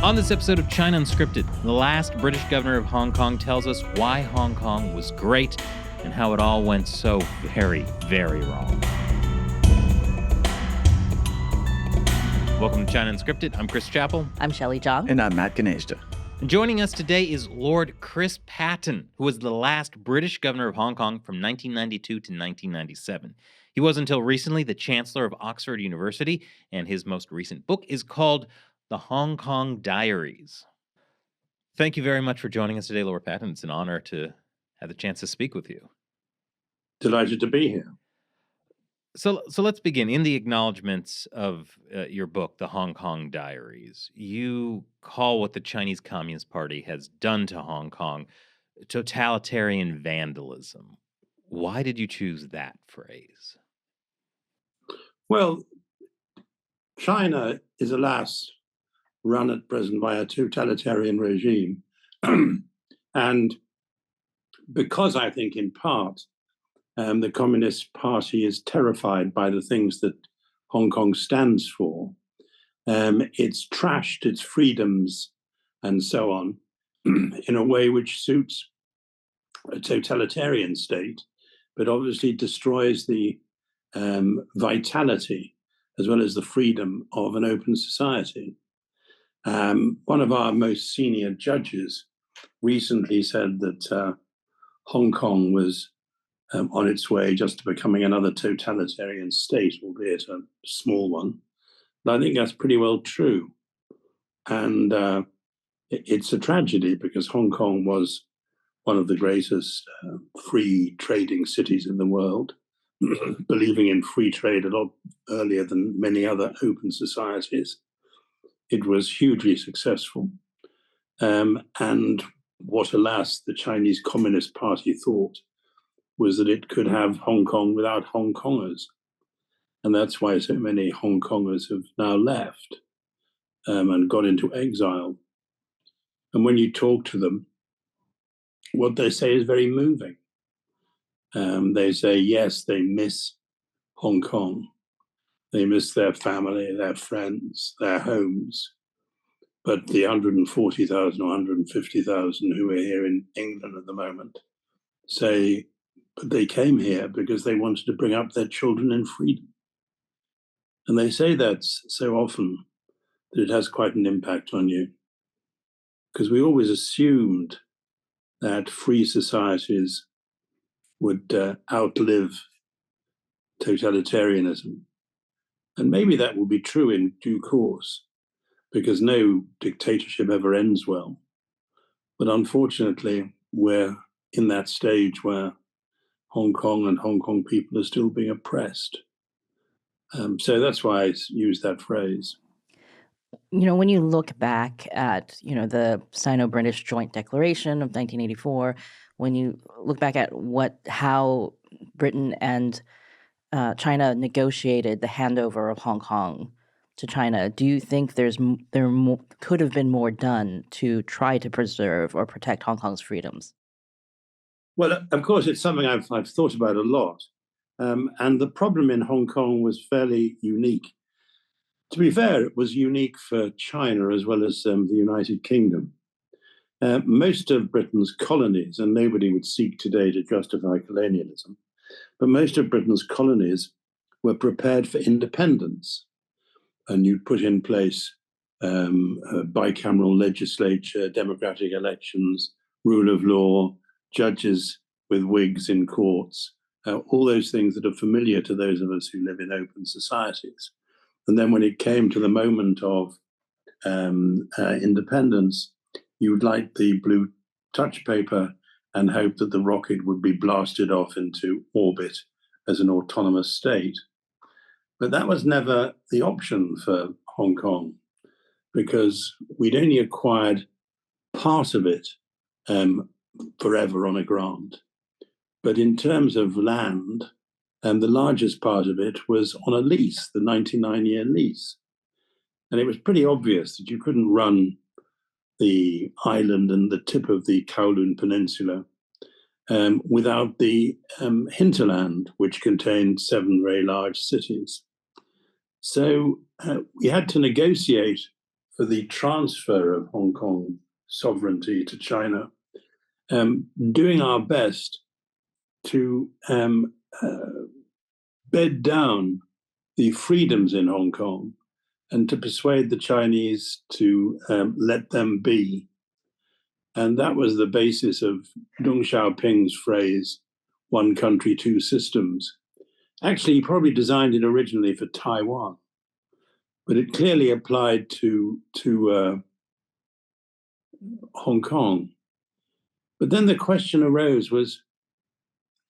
On this episode of China Unscripted, the last British governor of Hong Kong tells us why Hong Kong was great and how it all went so very, very wrong. Welcome to China Unscripted. I'm Chris Chappell. I'm Shelley Zhang. And I'm Matt Ganeshta. And joining us today is Lord Chris Patten, who was the last British governor of Hong Kong from 1992 to 1997. He was until recently the chancellor of Oxford University, and his most recent book is called The Hong Kong Diaries. Thank you very much for joining us today, Lord Patten. It's an honor to have the chance to speak with you. Delighted to be here. So let's begin. In the acknowledgments of your book, The Hong Kong Diaries, you call what the Chinese Communist Party has done to Hong Kong totalitarian vandalism. Why did you choose that phrase? Well, China is, alas, run at present by a totalitarian regime. And because I think in part the Communist Party is terrified by the things that Hong Kong stands for, it's trashed its freedoms and so on in a way which suits a totalitarian state, but obviously destroys the vitality as well as the freedom of an open society. One of our most senior judges recently said that Hong Kong was on its way just to becoming another totalitarian state, albeit a small one. But I think that's pretty well true. And it's a tragedy because Hong Kong was one of the greatest free trading cities in the world, believing in free trade a lot earlier than many other open societies. It was hugely successful. And what, alas, the Chinese Communist Party thought was that it could have Hong Kong without Hong Kongers. And that's why so many Hong Kongers have now left and gone into exile. And when you talk to them, what they say is very moving. They say, yes, they miss Hong Kong. They miss their family, their friends, their homes. But the 140,000 or 150,000 who are here in England at the moment say, but they came here because they wanted to bring up their children in freedom. And they say that so often that it has quite an impact on you. Because we always assumed that free societies would outlive totalitarianism. And maybe that will be true in due course, because no dictatorship ever ends well. But unfortunately, we're in that stage where Hong Kong and Hong Kong people are still being oppressed. So that's why I use that phrase. You know, when you look back at, the Sino-British Joint Declaration of 1984, when you look back at how Britain and China negotiated the handover of Hong Kong to China, do you think there could have been more done to try to preserve or protect Hong Kong's freedoms? Well, of course, it's something I've thought about a lot. And the problem in Hong Kong was fairly unique. To be fair, it was unique for China as well as the United Kingdom. Most of Britain's colonies, and nobody would seek today to justify colonialism, but most of Britain's colonies were prepared for independence. And you'd put in place a bicameral legislature, democratic elections, rule of law, judges with wigs in courts, all those things that are familiar to those of us who live in open societies. And then when it came to the moment of independence, you would light the blue touch paper and hope that the rocket would be blasted off into orbit as an autonomous state. But that was never the option for Hong Kong, because we'd only acquired part of it forever on a grant. But in terms of land, the largest part of it was on a lease, the 99-year lease. And it was pretty obvious that you couldn't run the island and the tip of the Kowloon Peninsula without the hinterland, which contained 7 very large cities. So we had to negotiate for the transfer of Hong Kong sovereignty to China, doing our best to bed down the freedoms in Hong Kong and to persuade the Chinese to let them be. And that was the basis of Deng Xiaoping's phrase, "one country, two systems." Actually, he probably designed it originally for Taiwan, but it clearly applied to Hong Kong. But then the question arose was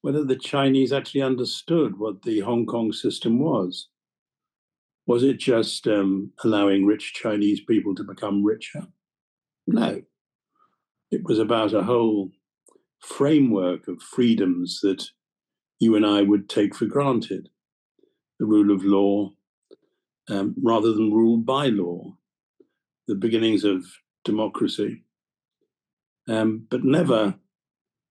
whether the Chinese actually understood what the Hong Kong system was. Was it just allowing rich Chinese people to become richer? No. It was about a whole framework of freedoms that you and I would take for granted. The rule of law, rather than rule by law, the beginnings of democracy, but never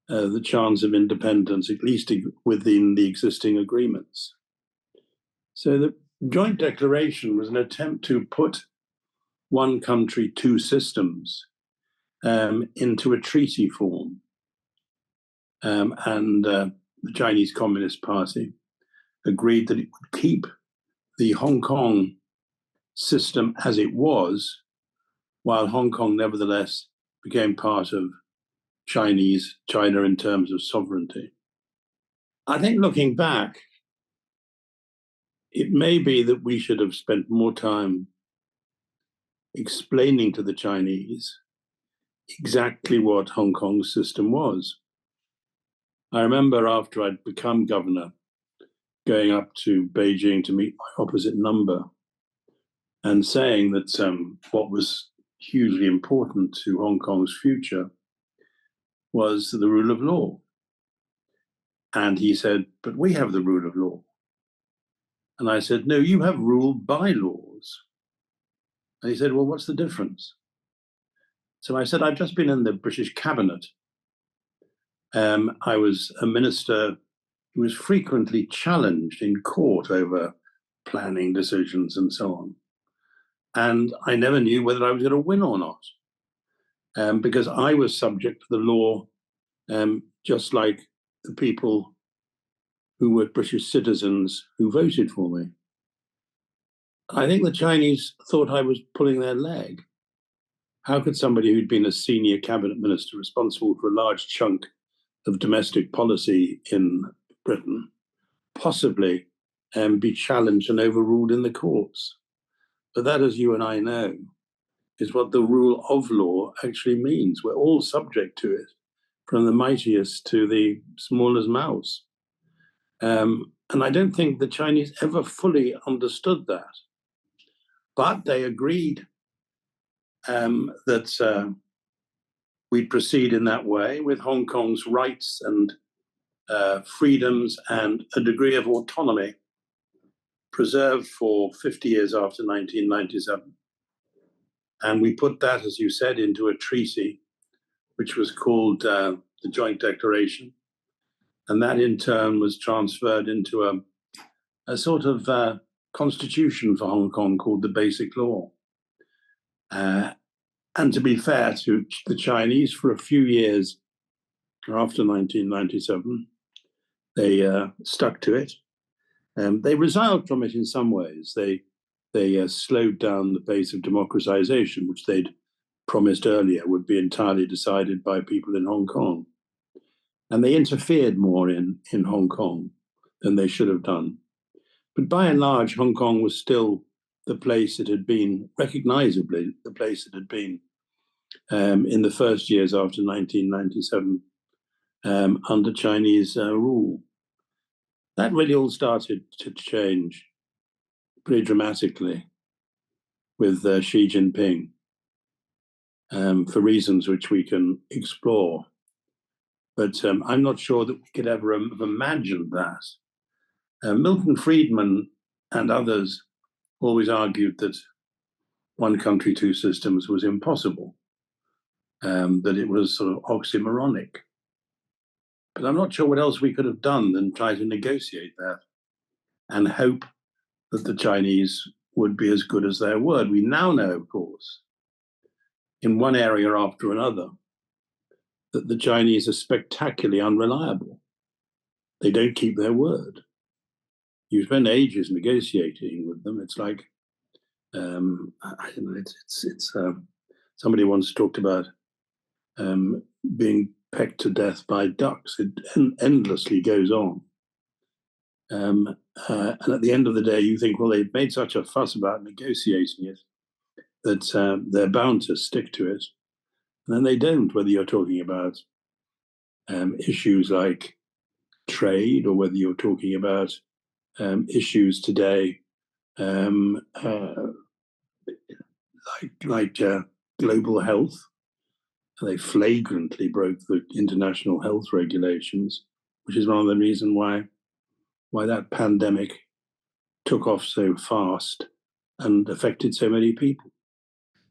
the chance of independence, at least within the existing agreements. So the joint declaration was an attempt to put one country, two systems into a treaty form. And the Chinese Communist Party agreed that it would keep the Hong Kong system as it was, while Hong Kong nevertheless became part of China in terms of sovereignty. I think looking back, it may be that we should have spent more time explaining to the Chinese exactly what Hong Kong's system was. I remember after I'd become governor, going up to Beijing to meet my opposite number and saying that what was hugely important to Hong Kong's future was the rule of law. And he said, "But we have the rule of law." And I said, "No, you have rule by laws." And he said, "Well, what's the difference?" So I said, "I've just been in the British cabinet. I was a minister who was frequently challenged in court over planning decisions and so on. And I never knew whether I was going to win or not, because I was subject to the law, just like the people who were British citizens who voted for me." I think the Chinese thought I was pulling their leg. How could somebody who'd been a senior cabinet minister responsible for a large chunk of domestic policy in Britain possibly be challenged and overruled in the courts? But that, as you and I know, is what the rule of law actually means. We're all subject to it, from the mightiest to the smallest mouse. And I don't think the Chinese ever fully understood that. But they agreed that we'd proceed in that way, with Hong Kong's rights and freedoms and a degree of autonomy preserved for 50 years after 1997. And we put that, as you said, into a treaty, which was called the Joint Declaration. And that in turn was transferred into a sort of constitution for Hong Kong called the Basic Law. And to be fair to the Chinese, for a few years after 1997, they stuck to it. They resiled from it in some ways. They slowed down the pace of democratization, which they'd promised earlier would be entirely decided by people in Hong Kong. And they interfered more in Hong Kong than they should have done. But by and large, Hong Kong was still the place it had been, recognizably the place it had been in the first years after 1997 under Chinese rule. That really all started to change pretty dramatically with Xi Jinping for reasons which we can explore. But I'm not sure that we could ever have imagined that. Milton Friedman and others always argued that one country, two systems was impossible, that it was sort of oxymoronic. But I'm not sure what else we could have done than try to negotiate that and hope that the Chinese would be as good as their word. We now know, of course, in one area after another that the Chinese are spectacularly unreliable. They don't keep their word. You spend ages negotiating with them. It's like, I don't know, somebody once talked about being pecked to death by ducks. It endlessly goes on. And at the end of the day, you think, well, they've made such a fuss about negotiating it that they're bound to stick to it. And then they don't, whether you're talking about issues like trade or whether you're talking about issues today like global health. They flagrantly broke the international health regulations, which is one of the reasons why that pandemic took off so fast and affected so many people.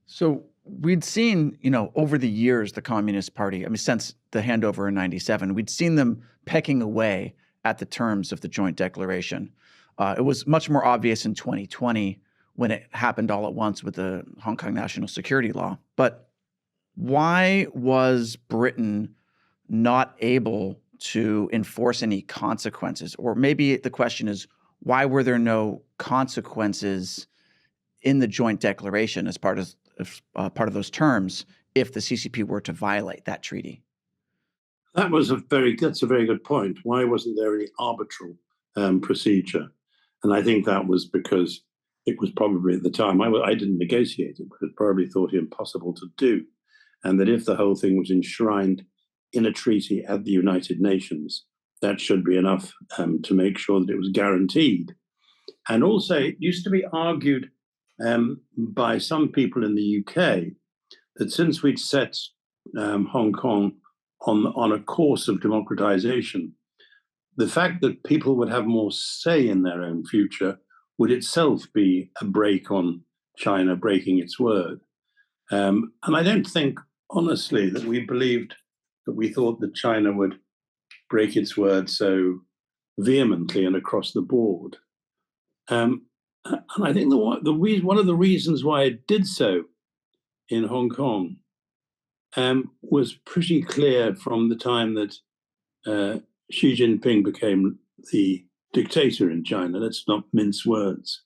So we'd seen, over the years, the Communist Party, since the handover in 97, we'd seen them pecking away at the terms of the joint declaration. It was much more obvious in 2020 when it happened all at once with the Hong Kong national security law. But why was Britain not able to enforce any consequences? Or maybe the question is, why were there no consequences in the joint declaration as part of those terms if the CCP were to violate that treaty? That's a very good point. Why wasn't there any arbitral procedure? And I think that was because it was probably at the time, I didn't negotiate it, but it probably thought it impossible to do. And that if the whole thing was enshrined in a treaty at the United Nations, that should be enough to make sure that it was guaranteed. And also, it used to be argued by some people in the UK that since we'd set Hong Kong on a course of democratization, the fact that people would have more say in their own future would itself be a break on China breaking its word. And I don't think, honestly, that we thought that China would break its word so vehemently and across the board. And I think one of the reasons why it did so in Hong Kong was pretty clear from the time that Xi Jinping became the dictator in China. Let's not mince words.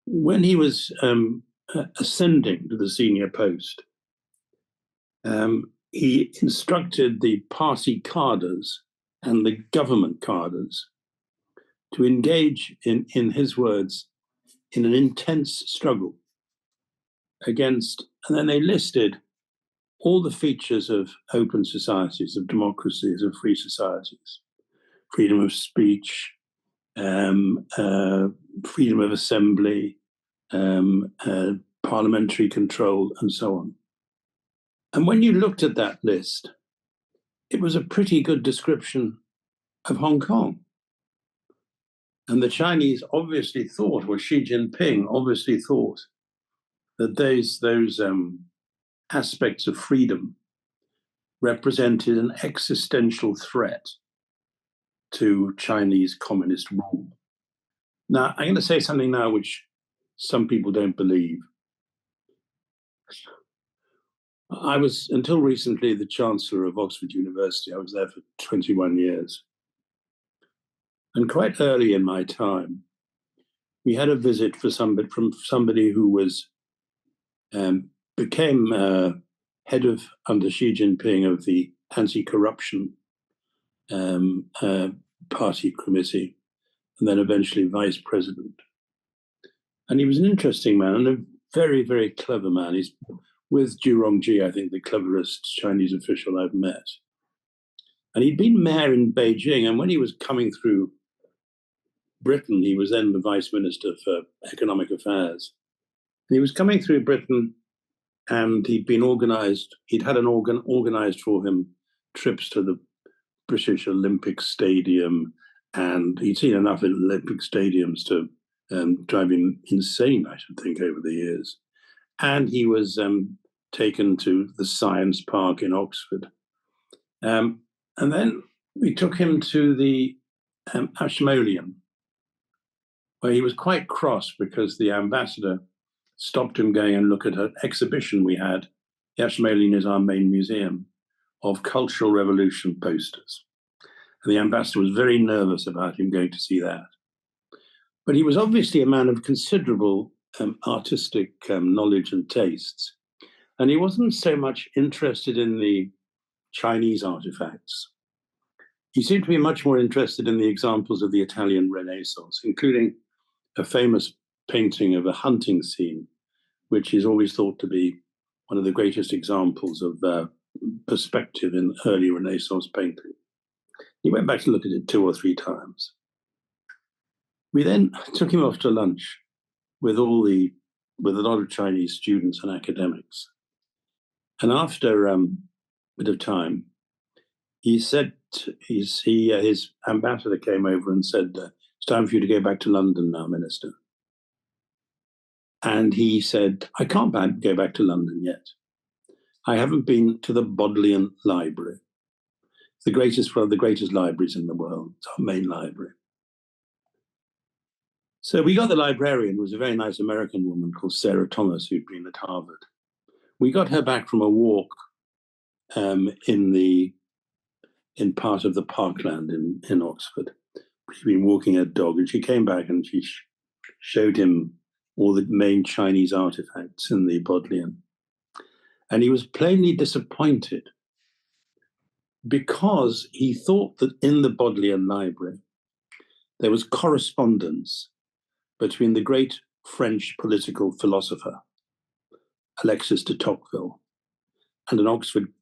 When he was ascending to the senior post, he instructed the party cadres and the government cadres to engage, in his words, in an intense struggle against, and then they listed all the features of open societies, of democracies, of free societies: freedom of speech, freedom of assembly, parliamentary control, and so on. And when you looked at that list, it was a pretty good description of Hong Kong. And the Chinese obviously thought, or Xi Jinping obviously thought, that those aspects of freedom represented an existential threat to Chinese communist rule. Now, I'm going to say something now which some people don't believe. I was, until recently, the chancellor of Oxford University. I was there for 21 years. And quite early in my time, we had a visit from somebody who became head of, under Xi Jinping, of the anti-corruption party committee, and then eventually vice president. And he was an interesting man and a very, very clever man. He's, with Zhu Rongji, I think, the cleverest Chinese official I've met. And he'd been mayor in Beijing, and when he was coming through Britain, he was then the vice minister for economic affairs. And he was coming through Britain, and he'd had an organized for him trips to the British Olympic Stadium, and he'd seen enough Olympic stadiums to drive him insane, I should think, over the years. And he was taken to the Science Park in Oxford. And then we took him to the Ashmolean, where he was quite cross because the ambassador stopped him going and look at an exhibition we had Yashmaline is our main museum, of Cultural Revolution posters. And the ambassador was very nervous about him going to see that. But he was obviously a man of considerable artistic knowledge and tastes. And he wasn't so much interested in the Chinese artifacts. He seemed to be much more interested in the examples of the Italian Renaissance, including a famous painting of a hunting scene, which is always thought to be one of the greatest examples of perspective in early Renaissance painting. He went back to look at it 2 or 3 times. We then took him off to lunch with a lot of Chinese students and academics. And after a bit of time, he said, his ambassador came over and said, it's time for you to go back to London now, Minister. And he said, I can't go back to London yet. I haven't been to the Bodleian Library. It's one of the greatest libraries in the world. It's our main library. So we got the librarian, who was a very nice American woman called Sarah Thomas, who'd been at Harvard. We got her back from a walk in part of the parkland in Oxford. She'd been walking her dog, and she came back and she showed him all the main Chinese artifacts in the Bodleian. And he was plainly disappointed because he thought that in the Bodleian Library, there was correspondence between the great French political philosopher, Alexis de Tocqueville, and an Oxford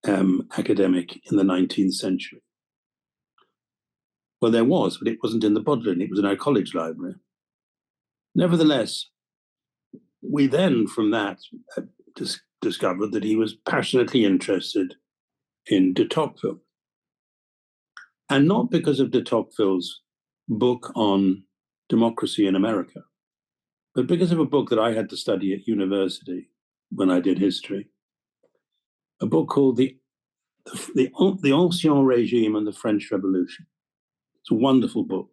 academic in the 19th century. Well, there was, but it wasn't in the Bodleian, it was in our college library. Nevertheless, we then, from that, discovered that he was passionately interested in de Tocqueville. And not because of de Tocqueville's book on democracy in America, but because of a book that I had to study at university when I did history, a book called the Ancien Régime and the French Revolution. It's a wonderful book.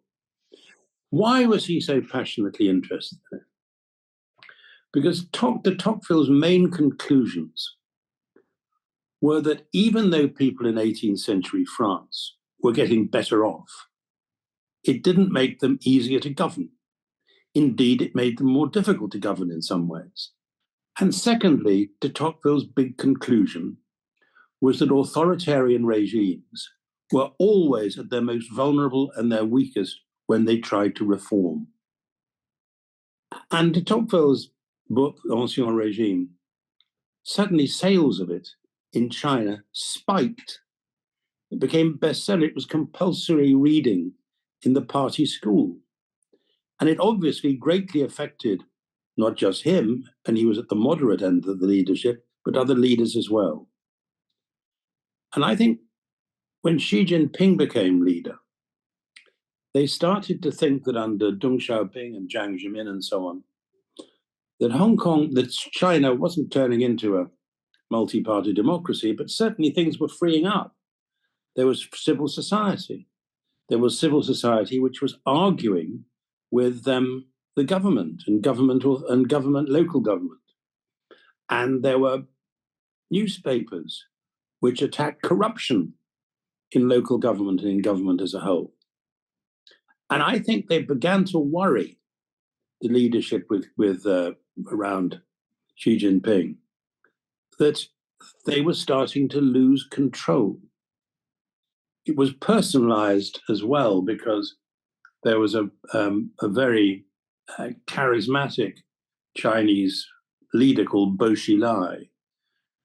Why was he so passionately interested in it? Because de Tocqueville's main conclusions were that even though people in 18th century France were getting better off, it didn't make them easier to govern. Indeed, it made them more difficult to govern in some ways. And secondly, de Tocqueville's big conclusion was that authoritarian regimes were always at their most vulnerable and their weakest when they tried to reform. And de Tocqueville's book, Ancien Régime, suddenly sales of it in China spiked. It became bestseller. It was compulsory reading in the party school. And it obviously greatly affected not just him, and he was at the moderate end of the leadership, but other leaders as well. And I think when Xi Jinping became leader, they started to think that under Deng Xiaoping and Jiang Zemin and so on, that China wasn't turning into a multi-party democracy, but certainly things were freeing up. There was civil society. There was civil society which was arguing with the government and local government. And there were newspapers which attacked corruption in local government and in government as a whole. And I think they began to worry the leadership with around Xi Jinping that they were starting to lose control. It was personalized as well because there was a very charismatic Chinese leader called Bo Xilai,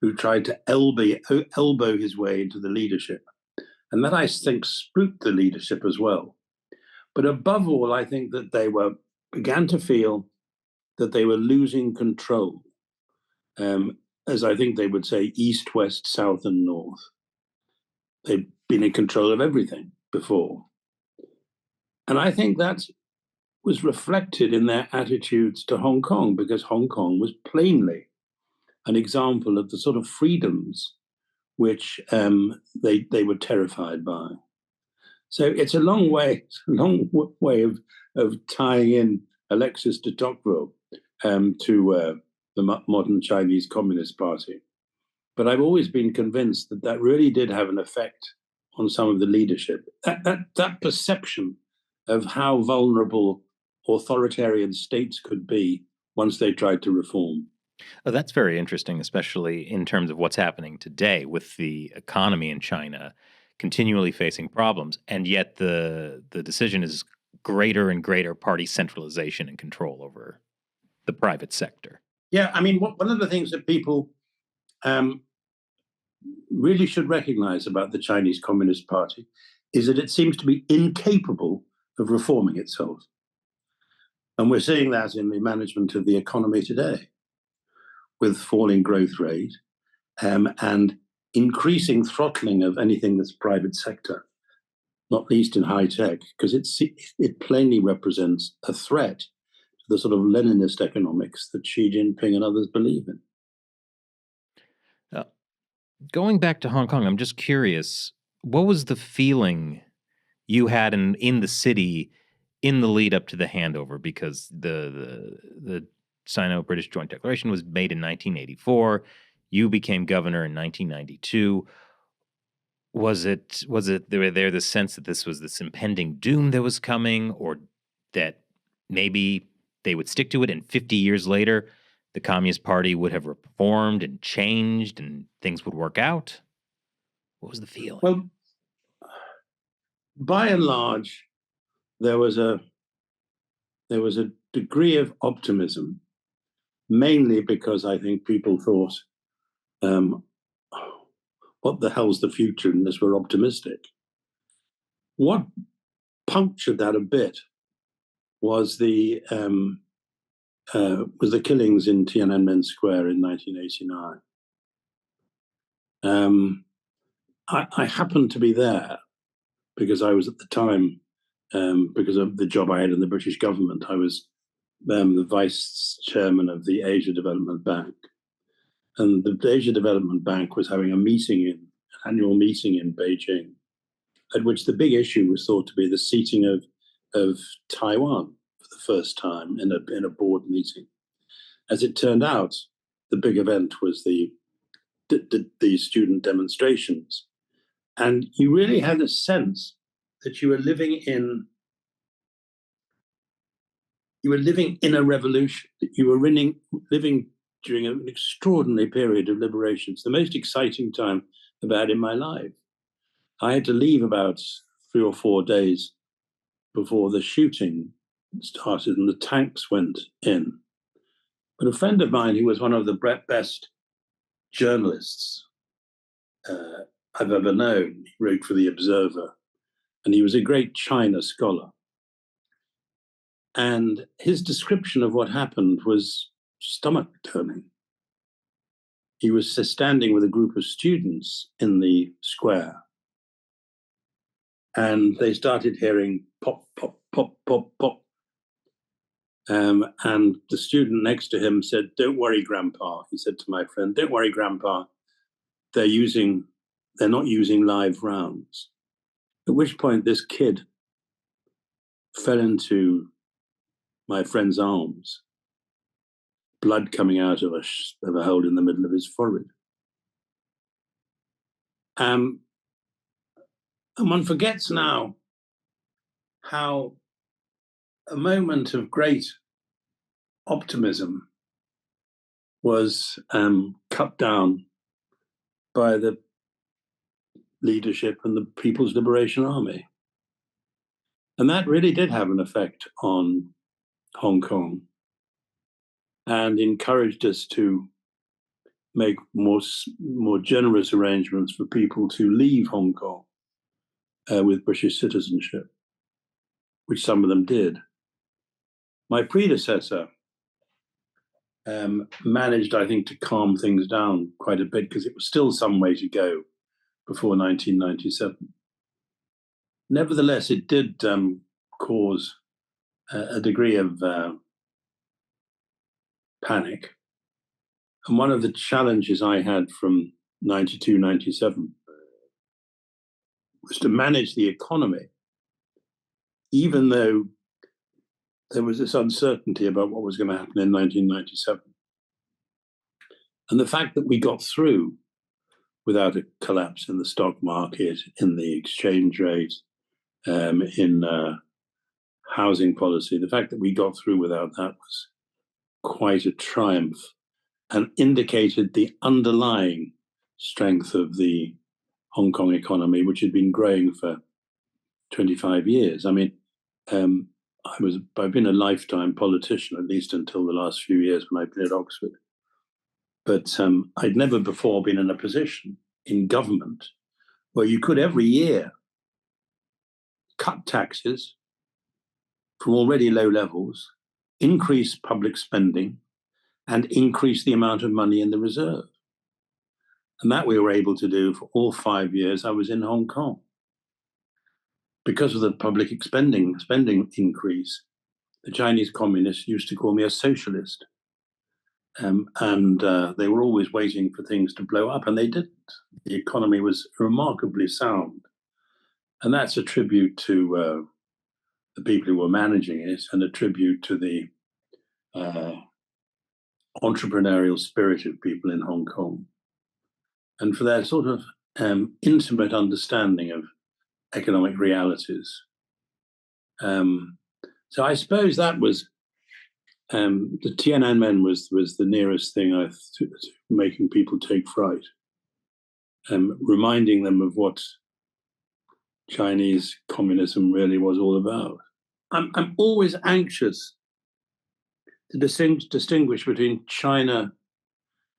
who tried to elbow his way into the leadership. And that, I think, spooked the leadership as well. But above all, I think that they began to feel that they were losing control, as I think they would say, east, west, south, and north. They'd been in control of everything before. And I think that was reflected in their attitudes to Hong Kong, because Hong Kong was plainly an example of the sort of freedoms which they were terrified by. So it's a long way of tying in Alexis de Tocqueville to the modern Chinese Communist Party. But I've always been convinced that that really did have an effect on some of the leadership. That perception of how vulnerable authoritarian states could be once they tried to reform. Oh, that's very interesting, especially in terms of what's happening today with the economy in China continually facing problems, and yet the decision is greater and greater party centralization and control over the private sector. Yeah, I mean, one of the things that people really should recognize about the Chinese Communist Party is that it seems to be incapable of reforming itself. And we're seeing that in the management of the economy today, with falling growth rate and increasing throttling of anything that's private sector, not least in high tech, because it plainly represents a threat to the sort of Leninist economics that Xi Jinping and others believe in. Uh, Going back to Hong Kong, I'm just curious, what was the feeling you had in the city in the lead up to the handover? Because the Sino-British Joint Declaration was made in 1984. You became governor in 1992. Was it there the sense that this was this impending doom that was coming, or that maybe they would stick to it, and 50 years later, the Communist Party would have reformed and changed, and things would work out? What was the feeling? Well, by and large, there was a degree of optimism, mainly because I think people thought, what the hell's the future unless we're optimistic? What punctured that a bit was the killings in Tiananmen Square in 1989. I happened to be there because I was at the time, because of the job I had in the British government, I was the vice chairman of the Asia Development Bank. And the Asia Development Bank was having an annual meeting in Beijing, at which the big issue was thought to be the seating of Taiwan for the first time in a board meeting. As it turned out, the big event was the student demonstrations. And you really had a sense that you were living in a revolution, that you were living during an extraordinary period of liberation. It's the most exciting time I've had in my life. I had to leave about 3 or 4 days before the shooting started and the tanks went in. But a friend of mine, who was one of the best journalists I've ever known, he wrote for The Observer, and he was a great China scholar. And his description of what happened was stomach-turning. He was standing with a group of students in the square, and they started hearing pop, pop, pop, pop, pop. And the student next to him said, "Don't worry, Grandpa." He said to my friend, "Don't worry, Grandpa. They're not using live rounds." At which point this kid fell into my friend's arms, blood coming out of a hole in the middle of his forehead. And one forgets now how a moment of great optimism was cut down by the leadership and the People's Liberation Army. And that really did have an effect on Hong Kong and encouraged us to make more generous arrangements for people to leave Hong Kong with British citizenship, which some of them did. My predecessor managed, I think, to calm things down quite a bit because it was still some way to go before 1997. Nevertheless, it did cause a degree of panic. And one of the challenges I had from 92, 97 was to manage the economy, even though there was this uncertainty about what was going to happen in 1997. And the fact that we got through without a collapse in the stock market, in the exchange rate, in housing policy. The fact that we got through without that was quite a triumph and indicated the underlying strength of the Hong Kong economy, which had been growing for 25 years. I mean, I've been a lifetime politician, at least until the last few years when I've been at Oxford. But I'd never before been in a position in government where you could every year cut taxes from already low levels, increase public spending, and increase the amount of money in the reserve. And that we were able to do for all 5 years I was in Hong Kong. Because of the public spending increase, the Chinese communists used to call me a socialist. And they were always waiting for things to blow up, and they didn't. The economy was remarkably sound. And that's a tribute to the people who were managing it, and a tribute to the entrepreneurial spirit of people in Hong Kong, and for their sort of intimate understanding of economic realities. So I suppose that was the Tiananmen was the nearest thing to making people take fright, reminding them of what Chinese communism really was all about. I'm always anxious to distinguish between China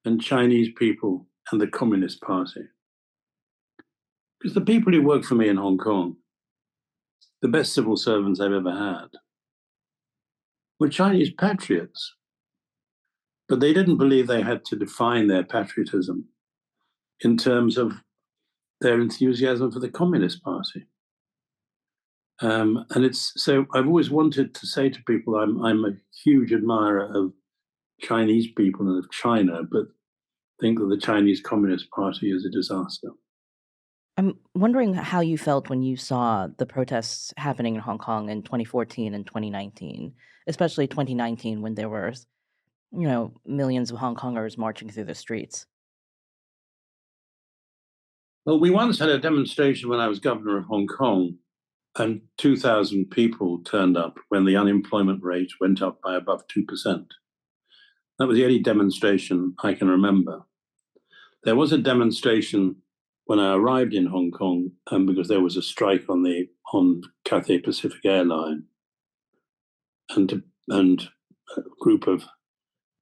and Chinese people and the Communist Party. Because the people who work for me in Hong Kong, the best civil servants I've ever had, were Chinese patriots. But they didn't believe they had to define their patriotism in terms of their enthusiasm for the Communist Party. And it's so I've always wanted to say to people, I'm a huge admirer of Chinese people and of China, but think that the Chinese Communist Party is a disaster. I'm wondering how you felt when you saw the protests happening in Hong Kong in 2014 and 2019, especially 2019 when there were, millions of Hong Kongers marching through the streets. Well, we once had a demonstration when I was governor of Hong Kong, and 2,000 people turned up when the unemployment rate went up by above 2%. That was the only demonstration I can remember. There was a demonstration when I arrived in Hong Kong, because there was a strike on Cathay Pacific Airline, and a group of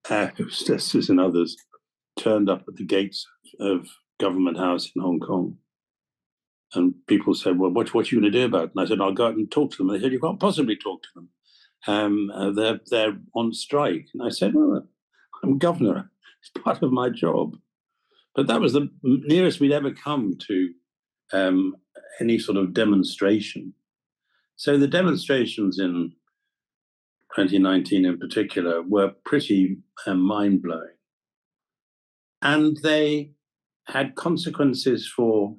air hostesses and others turned up at the gates of Government House in Hong Kong. And people said, well, what are you going to do about it? And I said, I'll go out and talk to them. And they said, you can't possibly talk to them. They're on strike. And I said, well, I'm governor. It's part of my job. But that was the nearest we'd ever come to any sort of demonstration. So the demonstrations in 2019 in particular were pretty mind-blowing. And they had consequences for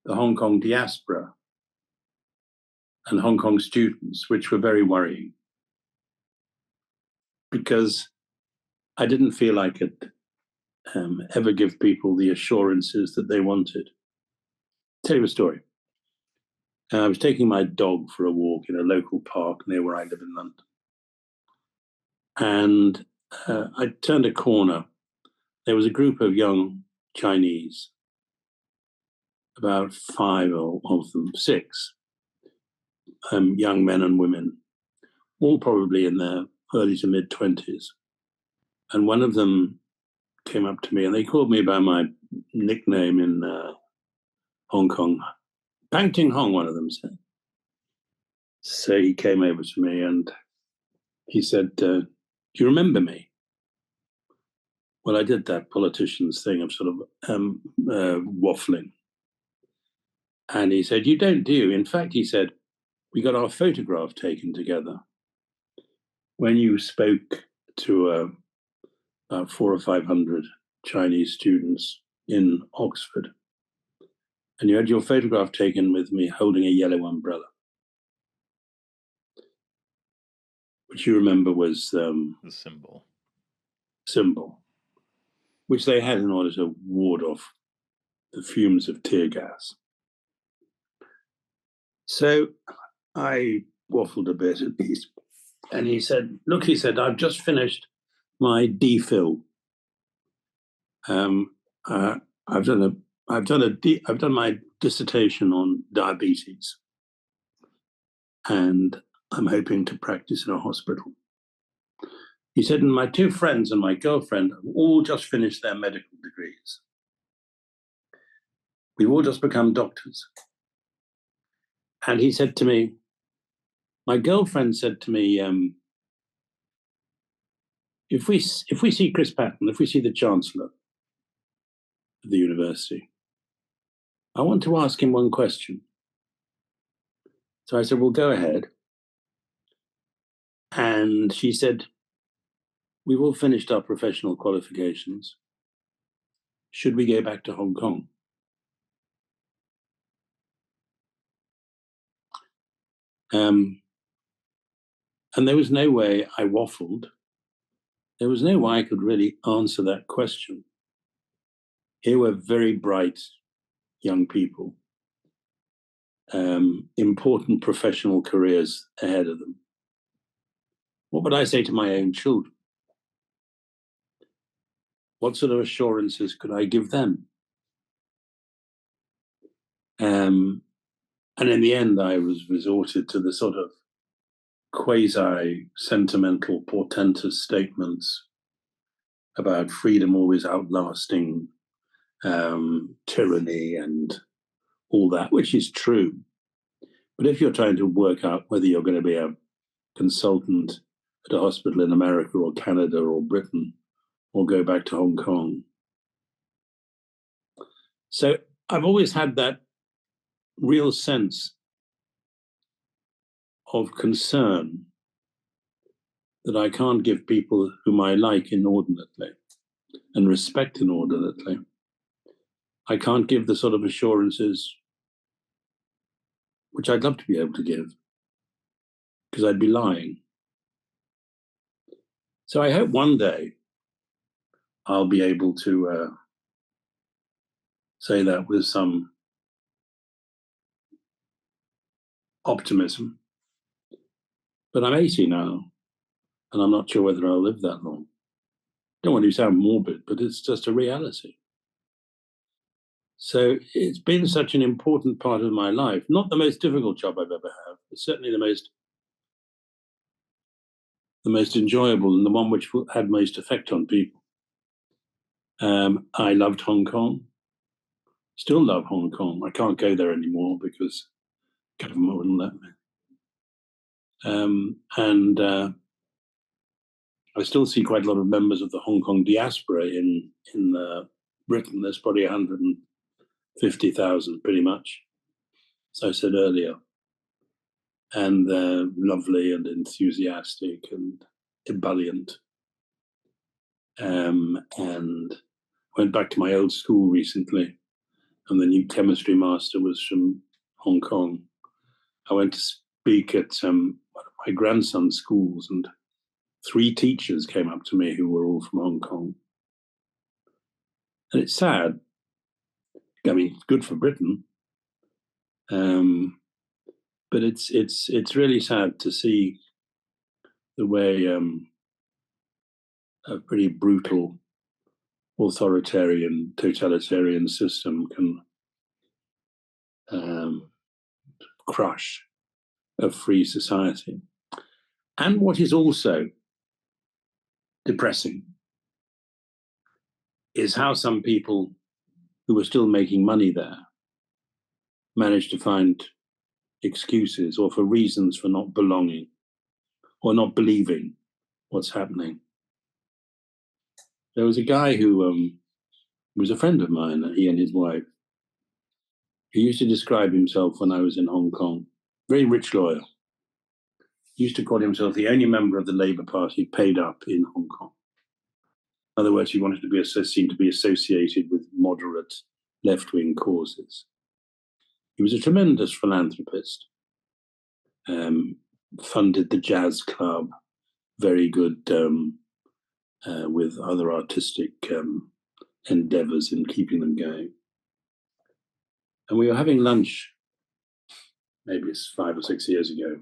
the Hong Kong diaspora and Hong Kong students, which were very worrying, because I didn't feel I could ever give people the assurances that they wanted. I'll tell you a story. I was taking my dog for a walk in a local park near where I live in London. And I turned a corner. There was a group of young Chinese, about 5 of them, 6, young men and women, all probably in their early to mid-20s. And one of them came up to me, and they called me by my nickname in Hong Kong. Pang Ting Hong, one of them said. So he came over to me and he said, do you remember me? Well, I did that politician's thing of sort of waffling. And he said, you don't, do you? In fact, he said, we got our photograph taken together when you spoke to about 400 or 500 Chinese students in Oxford. And you had your photograph taken with me holding a yellow umbrella, which you remember was The symbol. which they had in order to ward off the fumes of tear gas. So I waffled a bit at least. And he said, look, he said, I've just finished my DPhil. I've done my dissertation on diabetes, and I'm hoping to practice in a hospital. He said, and my two friends and my girlfriend have all just finished their medical degrees. We've all just become doctors. And he said to me, my girlfriend said to me, if we see Chris Patten, if we see the chancellor of the university, I want to ask him one question. So I said, well, go ahead. And she said, we've all finished our professional qualifications. Should we go back to Hong Kong? And there was no way I waffled. There was no way I could really answer that question. Here were very bright young people, important professional careers ahead of them. What would I say to my own children? What sort of assurances could I give them? And in the end, I was resorted to the sort of quasi-sentimental, portentous statements about freedom always outlasting tyranny and all that, which is true. But if you're trying to work out whether you're going to be a consultant at a hospital in America or Canada or Britain, or go back to Hong Kong. So I've always had that real sense of concern that I can't give people whom I like inordinately and respect inordinately. I can't give the sort of assurances which I'd love to be able to give, because I'd be lying. So I hope one day I'll be able to say that with some optimism. But I'm 80 now, and I'm not sure whether I'll live that long. Don't want to sound morbid, but it's just a reality. So it's been such an important part of my life. Not the most difficult job I've ever had, but certainly the most enjoyable and the one which had most effect on people. I loved Hong Kong. Still love Hong Kong. I can't go there anymore because government wouldn't let me. I still see quite a lot of members of the Hong Kong diaspora in Britain. There's probably 150,000, pretty much, as I said earlier. And they're lovely and enthusiastic and ebullient. And went back to my old school recently, and the new chemistry master was from Hong Kong. I went to speak at one of my grandson's schools, and 3 teachers came up to me who were all from Hong Kong. And it's sad. I mean, it's good for Britain, but it's really sad to see the way a pretty brutal, authoritarian, totalitarian system can crush a free society. And what is also depressing is how some people who are still making money there manage to find excuses or for reasons for not belonging or not believing what's happening. There was a guy who was a friend of mine, he and his wife. He used to describe himself when I was in Hong Kong, very rich lawyer. He used to call himself the only member of the Labour Party paid up in Hong Kong. In other words, he wanted to be seen to be associated with moderate left-wing causes. He was a tremendous philanthropist, funded the jazz club, very good with other artistic endeavors in keeping them going. And we were having lunch, maybe it's 5 or 6 years ago,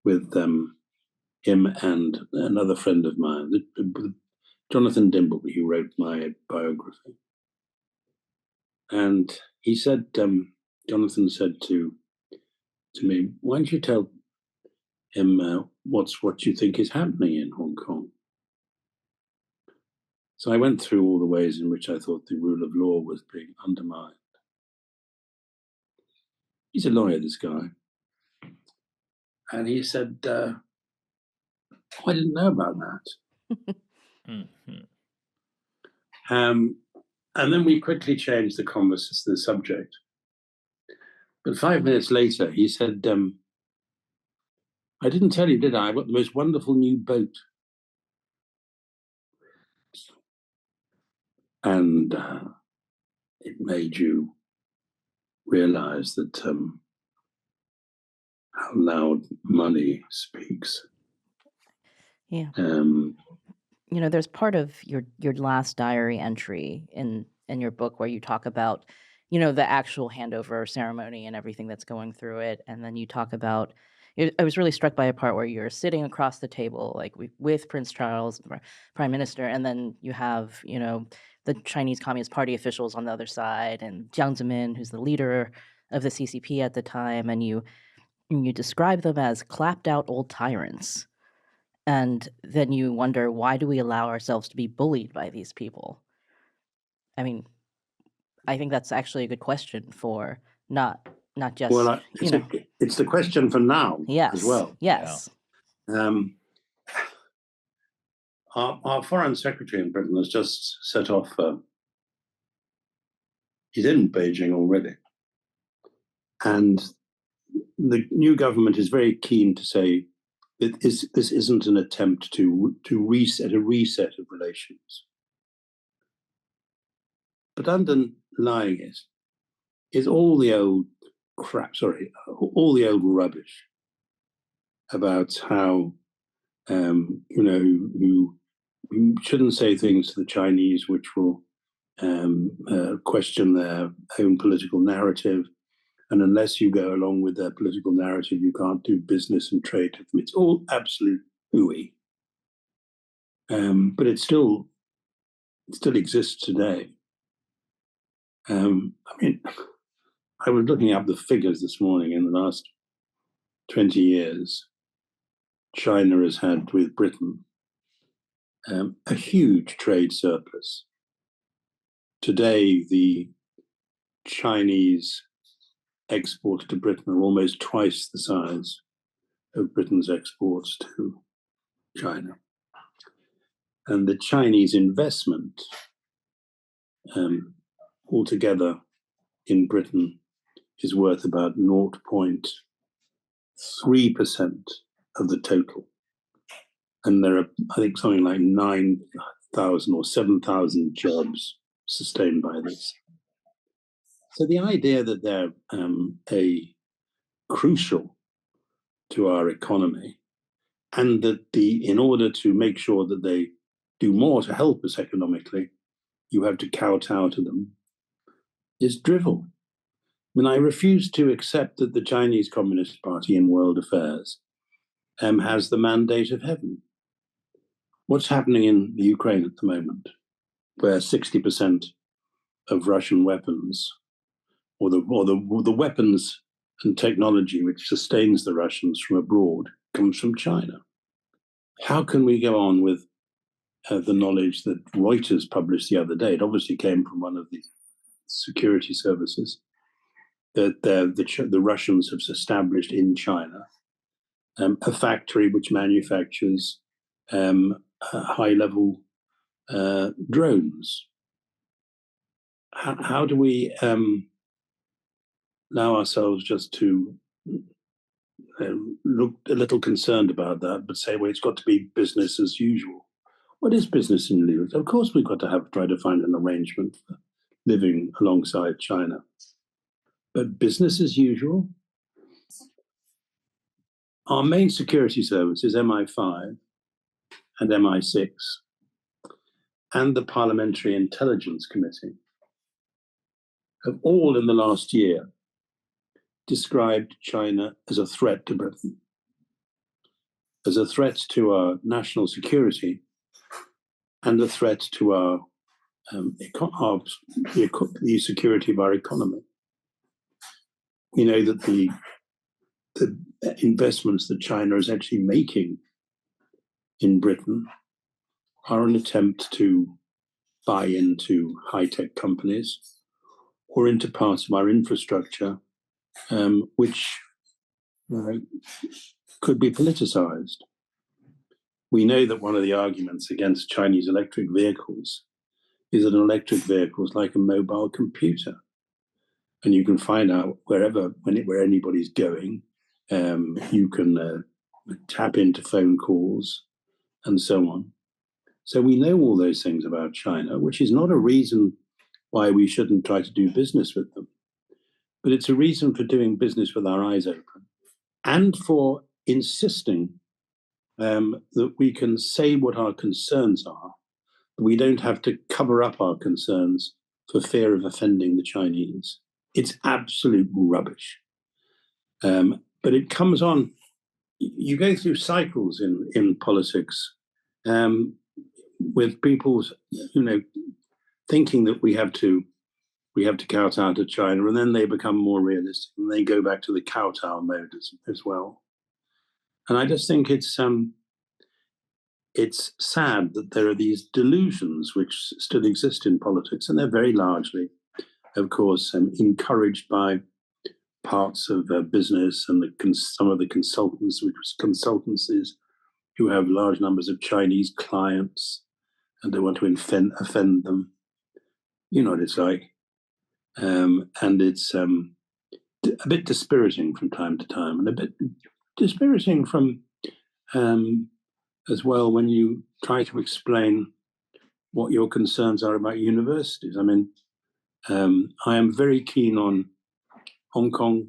with him and another friend of mine, Jonathan Dimble, who wrote my biography. And he said, Jonathan said to me, why don't you tell him what you think is happening in Hong Kong? So I went through all the ways in which I thought the rule of law was being undermined. He's a lawyer, this guy. And he said, I didn't know about that. Mhm. And then we quickly changed the subject. But 5 minutes later, he said, I didn't tell you, did I? I've got the most wonderful new boat. And it made you realize that how loud money speaks. Yeah. Um, You know, there's part of your last diary entry in your book where you talk about, you know, the actual handover ceremony and everything that's going through it, and then you talk about. I was really struck by a part where you're sitting across the table, like with Prince Charles, Prime Minister, and then you have, you know, the Chinese Communist Party officials on the other side, and Jiang Zemin, who's the leader of the CCP at the time, and you describe them as clapped out old tyrants. And then you wonder, why do we allow ourselves to be bullied by these people? I mean, I think that's actually a good question for not just, well, you know. it's the question for now Yes. as well. Yes. Our foreign secretary in Britain has just set off. He's in Beijing already, and the new government is very keen to say that this isn't an attempt to reset of relations, but underlying it is all the old crap. Sorry, all the old rubbish about how you shouldn't say things to the Chinese which will question their own political narrative. And unless you go along with their political narrative, you can't do business and trade with them. It's all absolute hooey. But it still exists today. I mean, I was looking up the figures this morning. In the last 20 years, China has had with Britain a huge trade surplus. Today, the Chinese exports to Britain are almost twice the size of Britain's exports to China. And the Chinese investment altogether in Britain is worth about 0.3% of the total. And there are, I think, something like 9,000 or 7,000 jobs sustained by this. So the idea that they're crucial to our economy, and that in order to make sure that they do more to help us economically, you have to kowtow to them, is drivel. I mean, I refuse to accept that the Chinese Communist Party in world affairs has the mandate of heaven. What's happening in the Ukraine at the moment, where 60% of Russian weapons, or the weapons and technology which sustains the Russians from abroad, comes from China? How can we go on with the knowledge that Reuters published the other day? It obviously came from one of the security services, that the Russians have established in China a factory which manufactures high-level drones. How do we allow ourselves just to look a little concerned about that, but say, well, it's got to be business as usual? What is business as usual? Of course, we've got to try to find an arrangement for living alongside China. But business as usual? Our main security service is MI5 and MI6 and the Parliamentary Intelligence Committee. have all in the last year described China as a threat to Britain, as a threat to our national security and a threat to the security of our economy. We know that the investments that China is actually making in Britain are an attempt to buy into high-tech companies or into parts of our infrastructure, which could be politicized. We know that one of the arguments against Chinese electric vehicles is that an electric vehicle is like a mobile computer, and you can find out where anybody's going. You can tap into phone calls and so on. So we know all those things about China, which is not a reason why we shouldn't try to do business with them, but it's a reason for doing business with our eyes open and for insisting that we can say what our concerns are. We don't have to cover up our concerns for fear of offending the Chinese. It's absolute rubbish. But it comes on, you go through cycles in politics with people, thinking that we have to kowtow to China, and then they become more realistic and they go back to the kowtow mode as well. And I just think it's sad that there are these delusions which still exist in politics, and they're very largely, of course, encouraged by parts of business and some of the consultancies who have large numbers of Chinese clients, and they want to offend them. You know what it's like. And it's a bit dispiriting from time to time, and a bit dispiriting from as well when you try to explain what your concerns are about universities. I mean, I am very keen on Hong Kong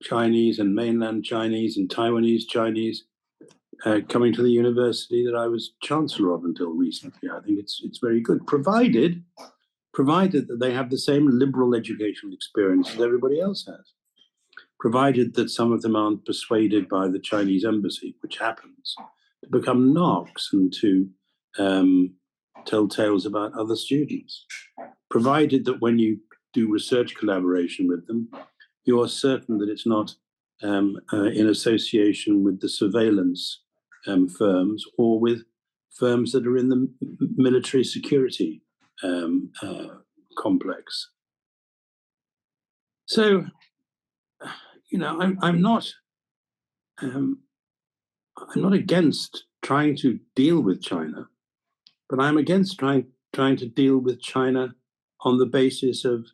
Chinese and mainland Chinese and Taiwanese Chinese coming to the university that I was chancellor of until recently. I think it's very good, provided that they have the same liberal educational experience as everybody else has, provided that some of them aren't persuaded by the Chinese embassy, which happens, to become narcs and to tell tales about other students, provided that when you do research collaboration with them, you are certain that it's not in association with the surveillance firms or with firms that are in the military security complex. So, I'm not against trying to deal with China, but I'm against trying to deal with China on the basis of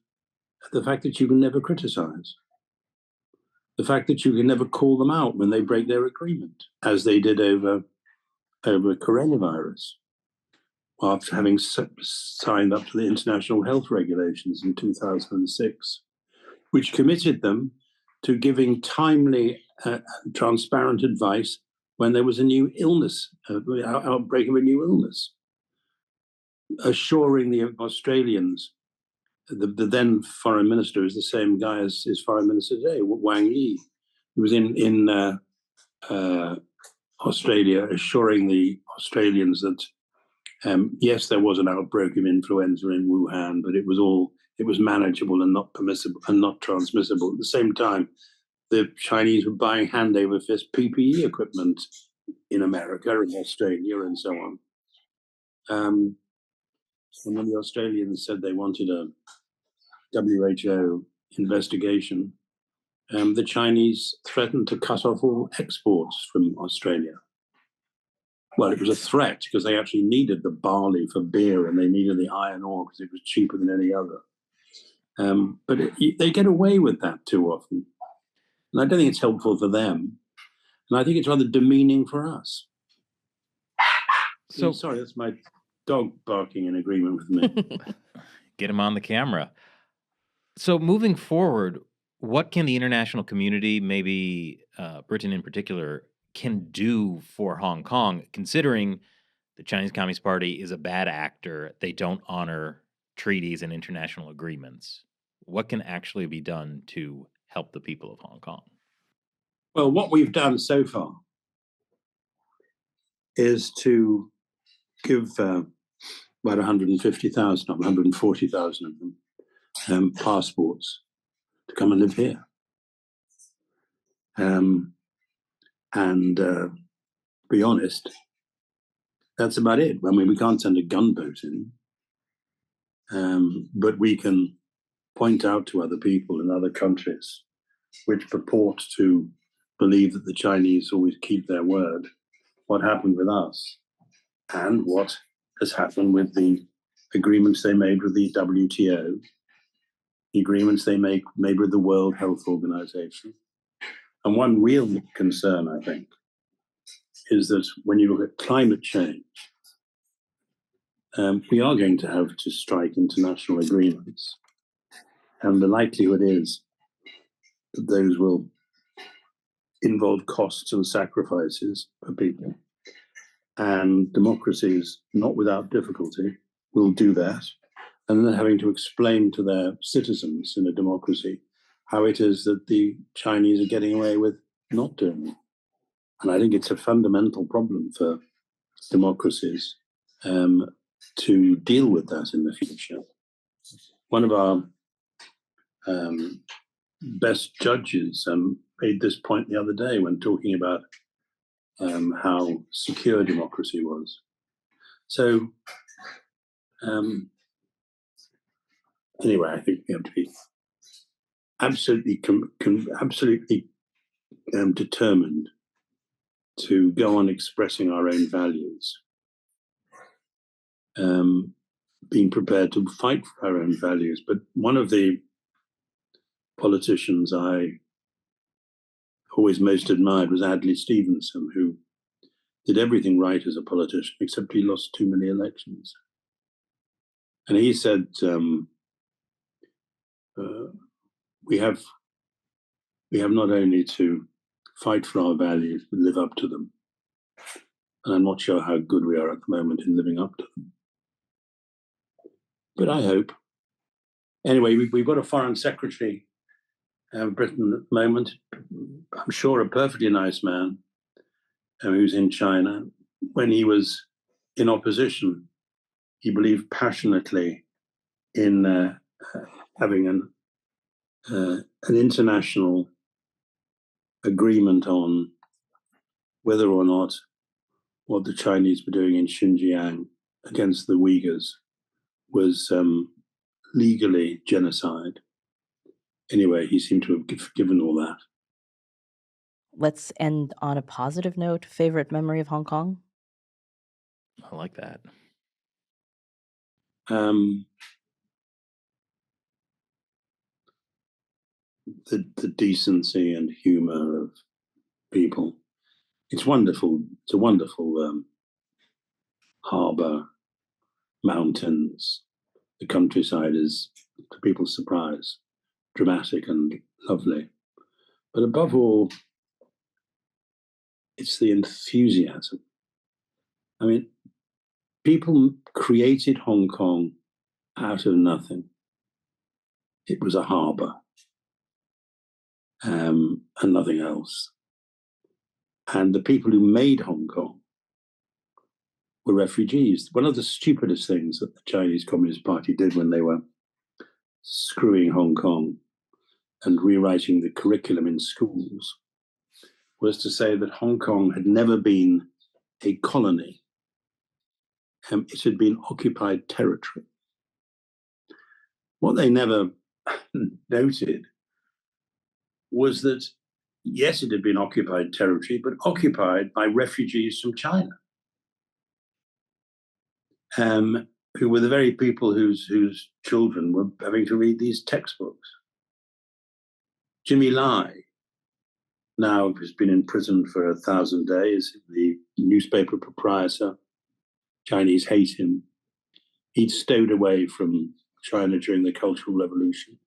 the fact that you can never criticize, the fact that you can never call them out when they break their agreement, as they did over coronavirus, after having signed up to the international health regulations in 2006, which committed them to giving timely, transparent advice when there was a new illness, outbreak of a new illness, assuring the Australians. The then foreign minister is the same guy as his foreign minister today, Wang Yi. He was in Australia, assuring the Australians that yes, there was an outbreak of influenza in Wuhan, but it was manageable and not permissible and not transmissible. At the same time, the Chinese were buying hand over fist PPE equipment in America and Australia and so on. And when the Australians said they wanted a WHO investigation, the Chinese threatened to cut off all exports from Australia. Well, it was a threat because they actually needed the barley for beer and they needed the iron ore because it was cheaper than any other. But they get away with that too often. And I don't think it's helpful for them. And I think it's rather demeaning for us. So sorry, that's my dog barking in agreement with me. Get him on the camera. So moving forward, what can the international community, maybe Britain in particular, can do for Hong Kong, considering the Chinese Communist Party is a bad actor? They don't honor treaties and international agreements. what can actually be done to help the people of Hong Kong? Well, what we've done so far is to give about 150,000, 140,000 of them passports to come and live here. And be honest, that's about it. I mean, we can't send a gunboat in, but we can point out to other people in other countries which purport to believe that the Chinese always keep their word, what happened with us and what has happened with the agreements they made with the WTO, the agreements they made with the World Health Organization. And one real concern, I think, is that when you look at climate change, we are going to have to strike international agreements. And the likelihood is that those will involve costs and sacrifices for people. And democracies, not without difficulty, will do that. And then having to explain to their citizens in a democracy how it is that the Chinese are getting away with not doing it. And I think it's a fundamental problem for democracies to deal with that in the future. One of our best judges made this point the other day when talking about how secure democracy was. So anyway, I think we have to be absolutely determined to go on expressing our own values, being prepared to fight for our own values. But one of the politicians I always most admired was Adlai Stevenson, who did everything right as a politician, except he lost too many elections. And he said, we have not only to fight for our values, but live up to them. And I'm not sure how good we are at the moment in living up to them. But I hope. Anyway, we've got a foreign secretary of Britain at the moment. I'm sure a perfectly nice man who's in China. When he was in opposition, he believed passionately in having an international agreement on whether or not what the Chinese were doing in Xinjiang against the Uyghurs was legally genocide. Anyway, he seemed to have given all that. Let's end on a positive note. Favorite memory of Hong Kong? I like that. The decency and humor of people. It's wonderful. It's a wonderful harbor, mountains. The countryside is, to people's surprise, dramatic and lovely. But above all, it's the enthusiasm. I mean, people created Hong Kong out of nothing. It was a harbor and nothing else. And the people who made Hong Kong were refugees. One of the stupidest things that the Chinese Communist Party did when they were screwing Hong Kong and rewriting the curriculum in schools was to say that Hong Kong had never been a colony. It had been occupied territory. What they never noted was that, yes, it had been occupied territory, but occupied by refugees from China, who were the very people whose children were having to read these textbooks. Jimmy Lai now has been in prison for 1,000 days, the newspaper proprietor. Chinese hate him. He'd stowed away from China during the Cultural Revolution,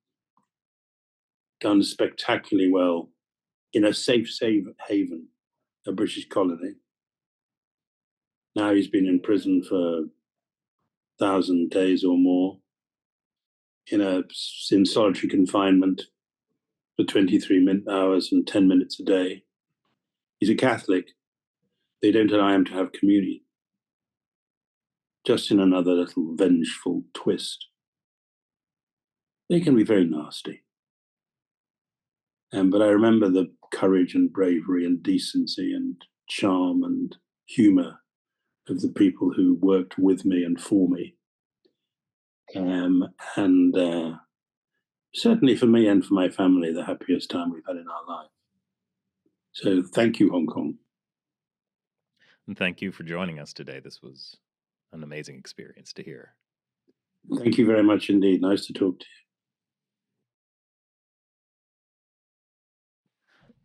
done spectacularly well in a safe haven, a British colony. Now he's been in prison for 1,000 days or more in solitary confinement for 23 hours and 10 minutes a day. He's a Catholic. They don't allow him to have communion. Just in another little vengeful twist. They can be very nasty. But I remember the courage and bravery and decency and charm and humor of the people who worked with me and for me. And certainly for me and for my family, the happiest time we've had in our life. So thank you, Hong Kong. And thank you for joining us today. This was an amazing experience to hear. Thank you very much indeed. Nice to talk to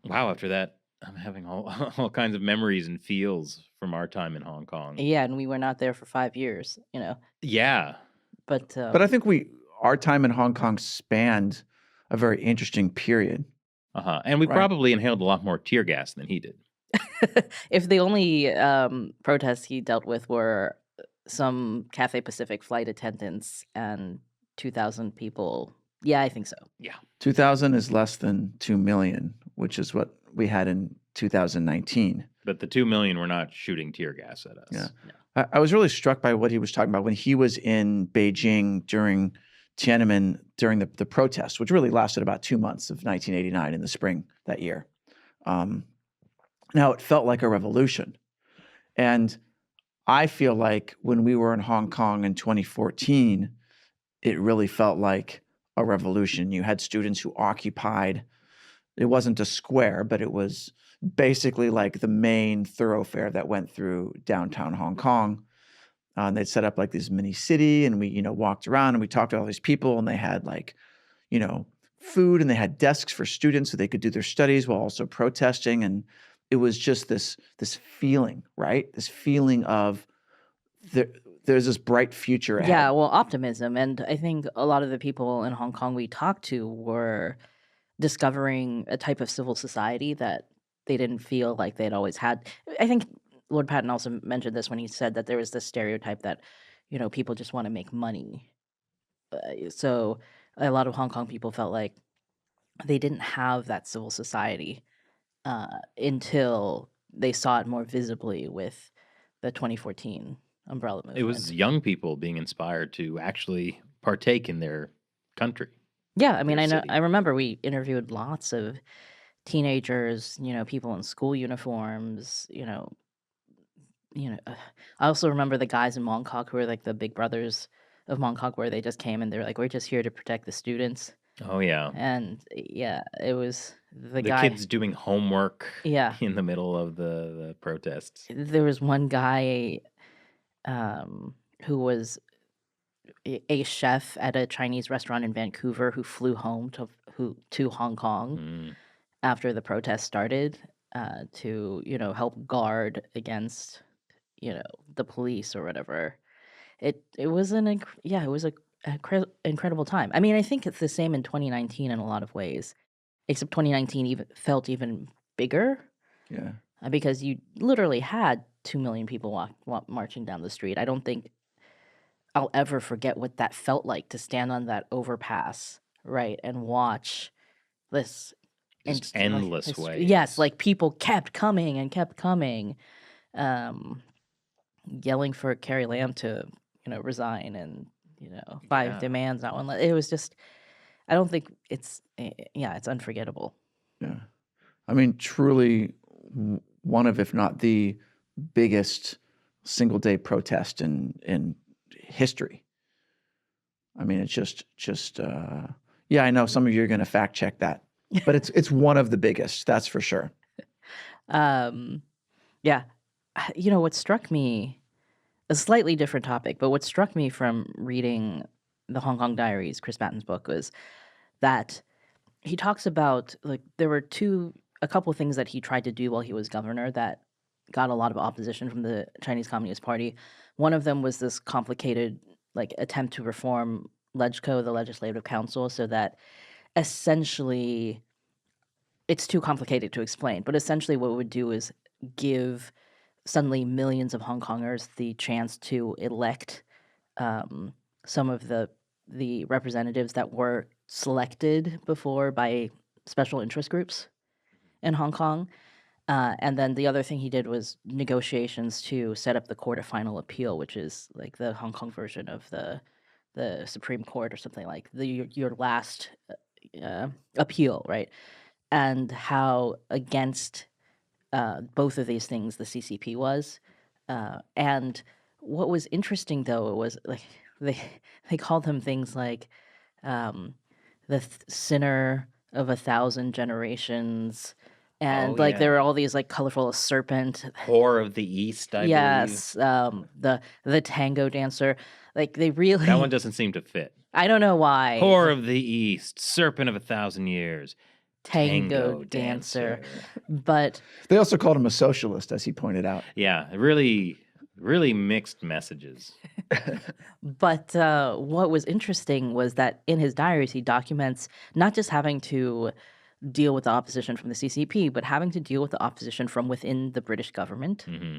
you. Wow, after that, I'm having all kinds of memories and feels from our time in Hong Kong. Yeah, and we were not there for 5 years, you know. Yeah. But But I think our time in Hong Kong spanned a very interesting period. And we Right. probably inhaled a lot more tear gas than he did. if the only protests he dealt with were some Cathay Pacific flight attendants and 2,000 people, yeah, I think so. Yeah. 2,000 is less than 2 million, which is what we had in 2019. But the 2 million were not shooting tear gas at us. Yeah. I was really struck by what he was talking about when he was in Beijing during Tiananmen, during the protests, which really lasted about 2 months of 1989 in the spring that year. Now, it felt like a revolution. And I feel like when we were in Hong Kong in 2014, it really felt like a revolution. You had students who occupied, it wasn't a square, but it was basically like the main thoroughfare that went through downtown Hong Kong. They'd set up like this mini city, and we, walked around and we talked to all these people, and they had like, food, and they had desks for students so they could do their studies while also protesting. And it was just this feeling, right? This feeling of there's this bright future ahead. Yeah, well, optimism. And I think a lot of the people in Hong Kong we talked to were discovering a type of civil society that they didn't feel like they'd always had. I think Lord Patten also mentioned this when he said that there was this stereotype that, people just want to make money. So a lot of Hong Kong people felt like they didn't have that civil society until they saw it more visibly with the 2014 umbrella movement. It was young people being inspired to actually partake in their country. Yeah, I mean, their I know. city. I remember we interviewed lots of teenagers, people in school uniforms. I also remember the guys in Mongkok who were like the big brothers of Mongkok, where they just came and they're like, "We're just here to protect the students." Oh, yeah. And yeah, it was the The guy. kids doing homework Yeah, in the middle of the protests. there was one guy who was a chef at a Chinese restaurant in Vancouver who flew home to Hong Kong Mm. after the protest started to help guard against the police or whatever. It was it was a incredible time. I mean, I think it's the same in 2019 in a lot of ways, except 2019 even felt even bigger Yeah. because you literally had 2 million people marching down the street. I don't think I'll ever forget what that felt like to stand on that overpass, right, and watch this Just like, endless yes, ways. like people kept coming and kept coming, yelling for Carrie Lam to resign, and 5 Yeah. demands, not one. It was just, I don't think it's it's unforgettable. Yeah. I mean, truly one of, if not the biggest single day protest in history. I mean, it's just yeah, I know some of you are going to fact check that, but it's one of the biggest, that's for sure. Yeah, what struck me, a slightly different topic, but what struck me from reading the Hong Kong Diaries, Chris Patten's book, was that he talks about, like, there were a couple of things that he tried to do while he was governor that got a lot of opposition from the Chinese Communist Party. One of them was this complicated, like, attempt to reform LegCo, the Legislative Council, so that essentially, it's too complicated to explain, but essentially what it would do is give suddenly millions of Hong Kongers the chance to elect some of the the representatives that were selected before by special interest groups in Hong Kong. And then the other thing he did was negotiations to set up the Court of Final Appeal, which is like the Hong Kong version of the Supreme Court or something like your last appeal, right? And how against both of these things the CCP was. And what was interesting though, it was like they called them things like sinner of 1,000 generations, and Oh, like there yeah. were all these like colorful serpent. Whore of the East, I believe. Yes, the tango dancer. Like they really. That one doesn't seem to fit. I don't know why. Whore of the East, serpent of 1,000 years, Tango dancer. But They also called him a socialist, as he pointed out. Yeah, really, really mixed messages. But what was interesting was that in his diaries, he documents not just having to deal with the opposition from the CCP, but having to deal with the opposition from within the British government, Hmm.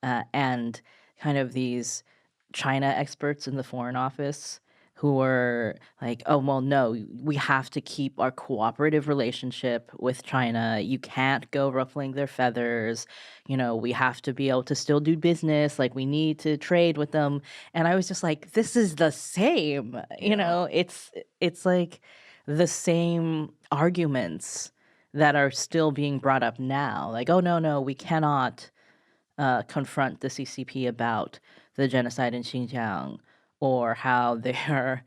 and kind of these China experts in the Foreign Office who were like, oh, well, no, we have to keep our cooperative relationship with China. You can't go ruffling their feathers. We have to be able to still do business. Like, we need to trade with them. And I was just like, this is the same. It's like the same arguments that are still being brought up now. Like, oh, no, we cannot confront the CCP about the genocide in Xinjiang, or how they're,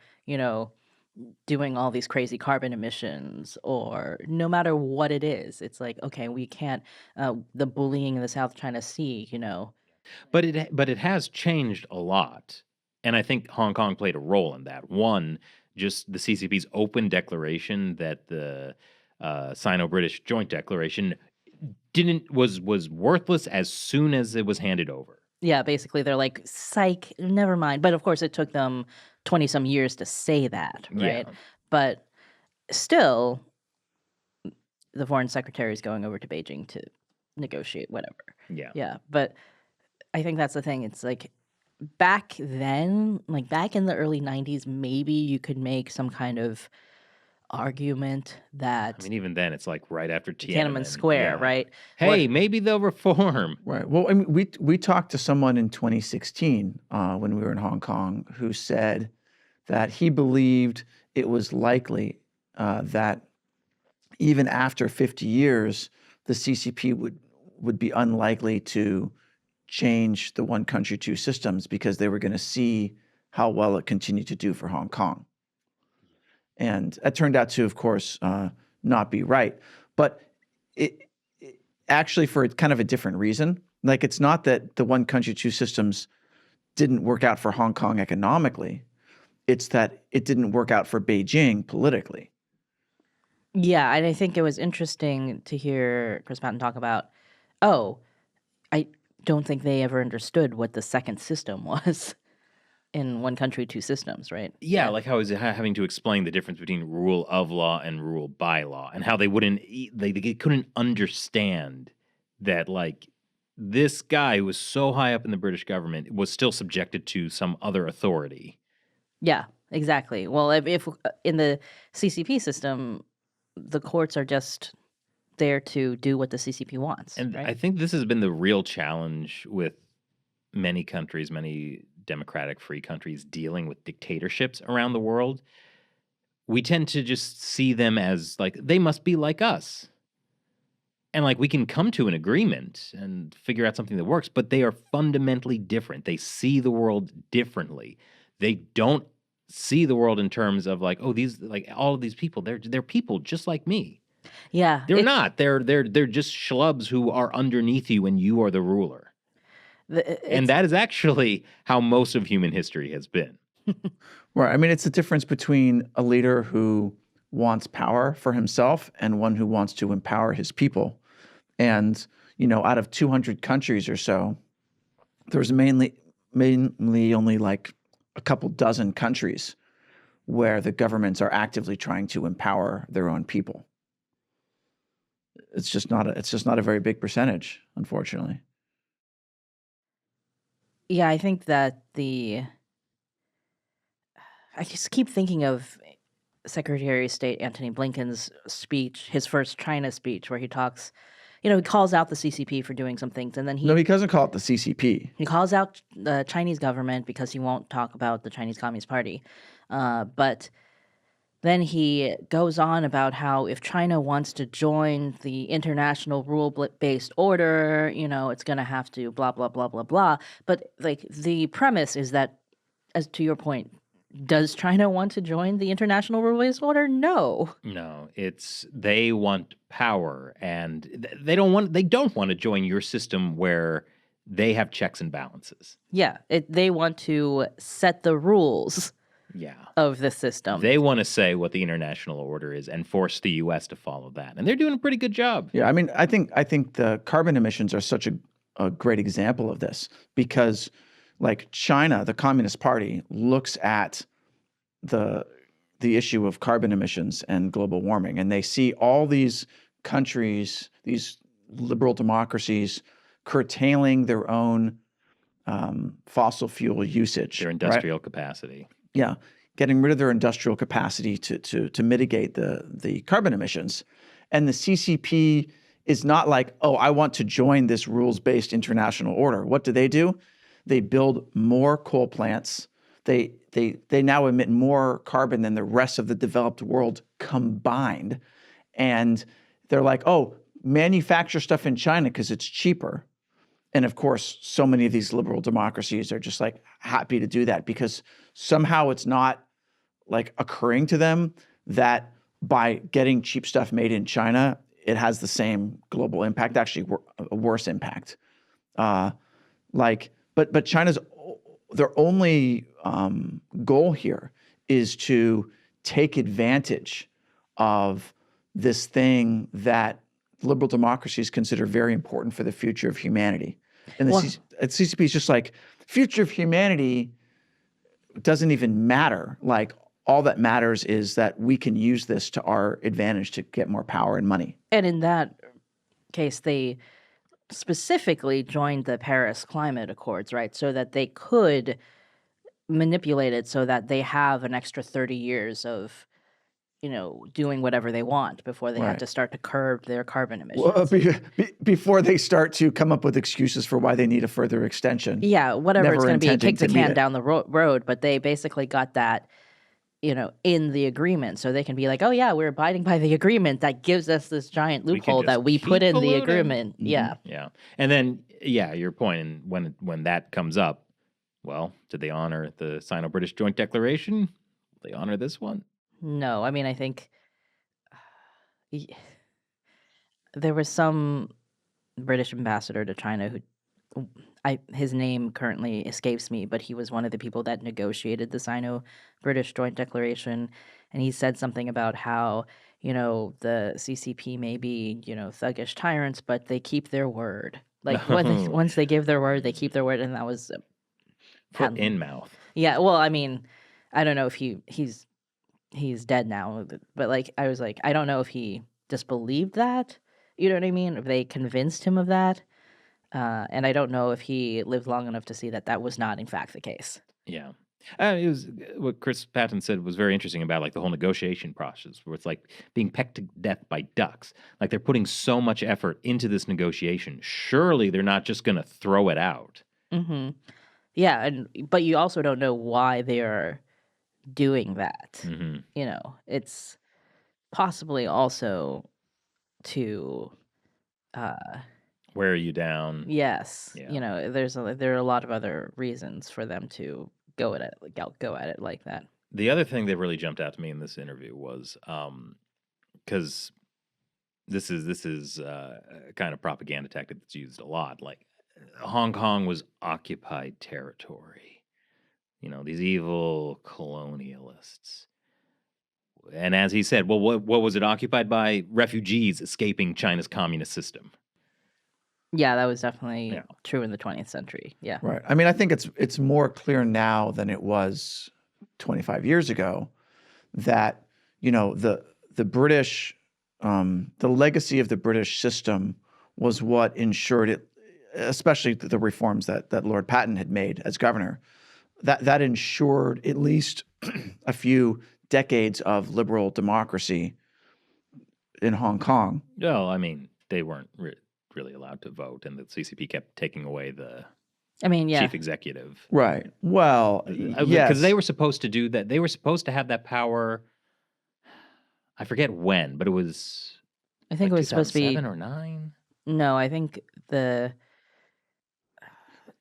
doing all these crazy carbon emissions, or no matter what it is. It's like, okay, we can't, the bullying in the South China Sea, But it has changed a lot, and I think Hong Kong played a role in that. One, just the CCP's open declaration that the Sino-British Joint Declaration was worthless as soon as it was handed over. Yeah, basically they're like, psych, never mind. But of course, it took them 20 some years to say that, right? Yeah. But still, the foreign secretary is going over to Beijing to negotiate whatever. Yeah. Yeah, but I think that's the thing. It's like back then, like back in the early 90s, maybe you could make some kind of argument that I mean, even then, it's like right after Tiananmen Tiananmen. Square, Yeah. right? Hey, maybe they'll reform. Right. Well, I mean, we talked to someone in 2016 when we were in Hong Kong who said that he believed it was likely that even after 50 years, the CCP would be unlikely to change the one country, two systems because they were going to see how well it continued to do for Hong Kong. And that turned out to, of course, not be right. But it actually for kind of a different reason. Like, it's not that the one country, two systems didn't work out for Hong Kong economically. It's that it didn't work out for Beijing politically. Yeah, and I think it was interesting to hear Chris Patten talk about, I don't think they ever understood what the second system was in one country, two systems, right? Yeah, like how is it having to explain the difference between rule of law and rule by law, and how they couldn't understand that, like, this guy who was so high up in the British government was still subjected to some other authority. Yeah, exactly. Well, if in the CCP system, the courts are just there to do what the CCP wants. And right? I think this has been the real challenge with many countries, many democratic free countries dealing with dictatorships around the world. We tend to just see them as like, they must be like us. And like, we can come to an agreement and figure out something that works, but they are fundamentally different. They see the world differently. They don't see the world in terms of like, oh, these, like, all of these people, they're people just like me. Yeah, They're not. They're just schlubs who are underneath you and you are the ruler. And that is actually how most of human history has been. Right. I mean, it's the difference between a leader who wants power for himself and one who wants to empower his people. And, out of 200 countries or so, there's mainly only like a couple dozen countries where the governments are actively trying to empower their own people. It's just not a very big percentage, unfortunately. Yeah, I think that I just keep thinking of Secretary of State Antony Blinken's speech, his first China speech, where he talks, he calls out the CCP for doing some things, and then No, he doesn't call it the CCP. he calls out the Chinese government because he won't talk about the Chinese Communist Party. But then he goes on about how if China wants to join the international rule-based order, it's going to have to blah, blah, blah, blah, blah. But like the premise is that, as to your point, does China want to join the international rule-based order? No. No, they want power, and they don't want to join your system where they have checks and balances. Yeah, they want to set the rules Yeah. of the system. They want to say what the international order is and force the U.S. to follow that, and they're doing a pretty good job. Yeah, I mean, I think the carbon emissions are such a great example of this because, like, China, the Communist Party, looks at the issue of carbon emissions and global warming, and they see all these countries, these liberal democracies, curtailing their own fossil fuel usage, Their industrial capacity. Yeah, getting rid of their industrial capacity to mitigate the carbon emissions. And the CCP is not like, oh, I want to join this rules-based international order. What do? They build more coal plants. They now emit more carbon than the rest of the developed world combined. And they're like, oh, manufacture stuff in China because it's cheaper. And of course, so many of these liberal democracies are just like happy to do that because somehow it's not like occurring to them that by getting cheap stuff made in China, it has the same global impact, actually a worse impact. But China's, their only goal here is to take advantage of this thing that liberal democracies consider very important for the future of humanity. And the CCP is just like, future of humanity doesn't even matter. Like, all that matters is that we can use this to our advantage to get more power and money. And in that case, they specifically joined the Paris Climate Accords, right? So that they could manipulate it so that they have an extra 30 years of, doing whatever they want before they have to start to curb their carbon emissions. Well, before they start to come up with excuses for why they need a further extension. Yeah, whatever it's going to be, kick the can it. down the road. But they basically got that, in the agreement. So they can be like, oh, yeah, we're abiding by the agreement. That gives us this giant loophole that we put in the agreement. Mm-hmm. Yeah. Yeah. And then, your point, and when that comes up, well, did they honor the Sino-British Joint Declaration? Will they honor this one? No, I mean, I think there was some British ambassador to China who, his name currently escapes me, but he was one of the people that negotiated the Sino-British Joint Declaration, and he said something about how, the CCP may be, thuggish tyrants, but they keep their word. Like, once they give their word, they keep their word, and that was foot in mouth. Yeah, well, I mean, I don't know if he's dead now, but like I was like, I don't know if he disbelieved that, you know what I mean? If they convinced him of that, and I don't know if he lived long enough to see that was not in fact the case. Yeah, it was what Chris Patten said was very interesting about like the whole negotiation process, where it's like being pecked to death by ducks. Like they're putting so much effort into this negotiation. Surely they're not just going to throw it out. Mm-hmm. Yeah, but you also don't know why they are doing that. Mm-hmm. It's possibly also to wear you down. Yes. Yeah. There are a lot of other reasons for them to go at it like that. The other thing that really jumped out to me in this interview was because this is a kind of propaganda tactic that's used a lot. Like Hong Kong was occupied territory. These evil colonialists. And as he said, well, what was it occupied by? Refugees escaping China's communist system. Yeah, that was definitely true in the 20th century. Yeah. Right. I mean, I think it's more clear now than it was 25 years ago that, the British, the legacy of the British system was what ensured it, especially the reforms that Lord Patten had made as governor, that ensured at least a few decades of liberal democracy in Hong Kong. Well, I mean, they weren't really allowed to vote, and the CCP kept taking away the I mean, yeah. chief executive. Right. Well, Because yes. they were supposed to do that. They were supposed to have that power. I forget when, but it was. I think it was supposed to be 2007 or 9. No, I think the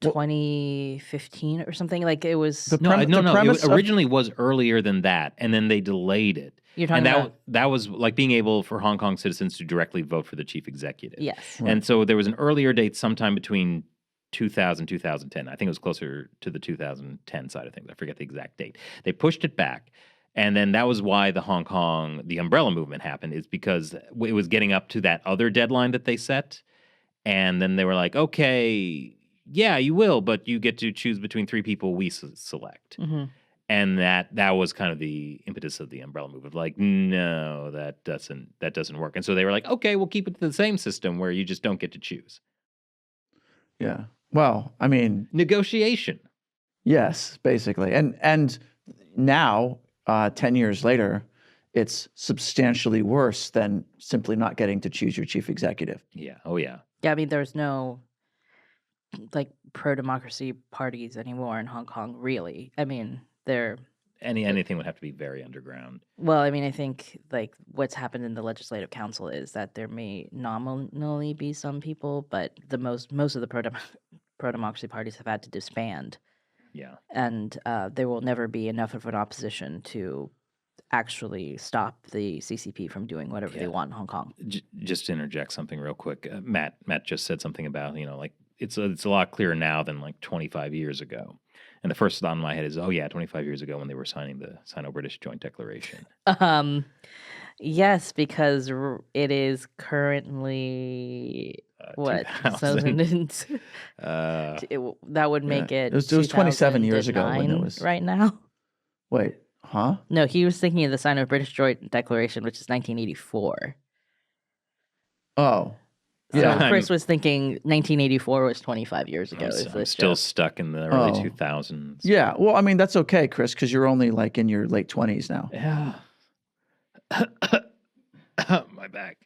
Well- 2015 or something. Like it was. The No, prem- the no. premise It of- originally was earlier than that, and then they delayed it. You're talking And about. that was like being able for Hong Kong citizens to directly vote for the chief executive. Yes. Right. And so there was an earlier date sometime between 2000, 2010. I think it was closer to the 2010 side of things. I forget the exact date. They pushed it back. And then that was why the umbrella movement happened, is because it was getting up to that other deadline that they set. And then they were like, okay, yeah, you will, but you get to choose between 3 people we select. Hmm. And that was kind of the impetus of the umbrella movement. Like, no, that doesn't work. And so they were like, okay, we'll keep it the same system where you just don't get to choose. Yeah. Well, I mean, Negotiation. yes, basically. And now, 10 years later, it's substantially worse than simply not getting to choose your chief executive. Yeah. Oh, yeah. Yeah, I mean, there's no like pro-democracy parties anymore in Hong Kong, really. I mean, they're Anything would have to be very underground. well. I mean, I think like what's happened in the Legislative Council is that there may nominally be some people, but the most of the pro-democracy parties have had to disband, Yeah. and there will never be enough of an opposition to actually stop the CCP from doing whatever they Yeah. want in Hong Kong. Just to interject something real quick, Matt just said something about, like it's a lot clearer now than like 25 years ago. And the first thought in my head is, oh yeah, 25 years ago when they were signing the Sino-British Joint Declaration. Yes, because it is currently what 2000. 2000. Uh, That would make Yeah. it. It was 27 years ago when it 2009 was- right now. Wait, huh? No, he was thinking of the Sino-British Joint Declaration, which is 1984. Oh, So yeah. Chris was thinking 1984 was 25 years ago. I'm still stuck in the early 2000s. Yeah. Well, I mean, that's okay, Chris, because you're only like in your late 20s now. Yeah. My back.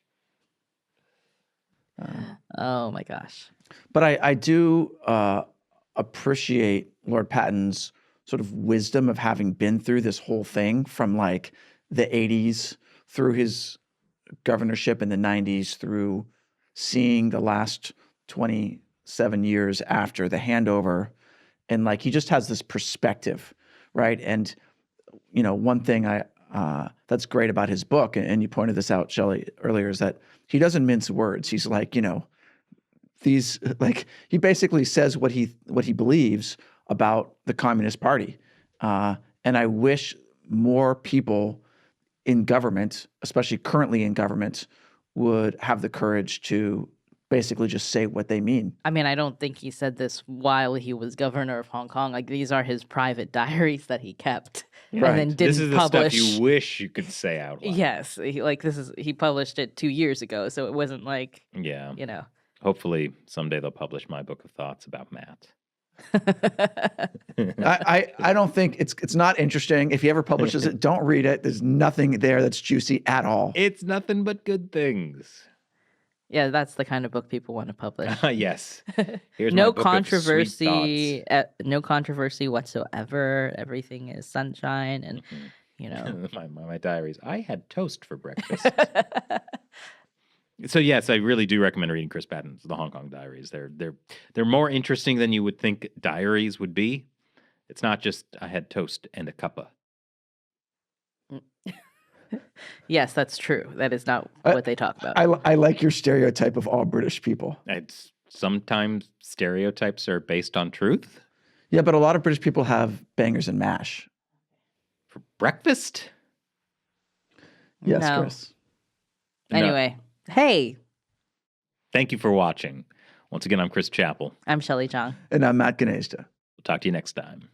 Oh my gosh. But I do appreciate Lord Patten's sort of wisdom of having been through this whole thing from like the 80s through his governorship in the 90s through seeing the last 27 years after the handover. And like he just has this perspective, right? And, one thing that's great about his book, and you pointed this out, Shelley, earlier, is that he doesn't mince words. He's like, these like he basically says what he believes about the Communist Party, and I wish more people in government, especially currently in government, would have the courage to basically just say what they mean. I mean, I don't think he said this while he was governor of Hong Kong. Like these are his private diaries that he kept Right. and then didn't This is the publish. stuff you wish you could say out loud. Yes, he published it 2 years ago, so it wasn't like, Yeah. Hopefully someday they'll publish my book of thoughts about Matt. I don't think it's not interesting. If he ever publishes it, don't read it. There's nothing there that's juicy at all. It's nothing but good things. Yeah, that's the kind of book people want to publish. Yes. Here's No my book of sweet controversy, thoughts. no controversy whatsoever. Everything is sunshine, and my diaries. I had toast for breakfast. So yes, I really do recommend reading Chris Patten's The Hong Kong Diaries. They're more interesting than you would think diaries would be. It's not just I had toast and a cuppa. Yes, that's true. That is not what they talk about. I like your stereotype of all British people. Sometimes stereotypes are based on truth. Yeah, but a lot of British people have bangers and mash. For breakfast? Yes, No. Chris. Anyway, hey, Thank you for watching. Once again, I'm Chris Chappell. I'm Shelley Chong. And I'm Matt Ganesta. We'll talk to you next time.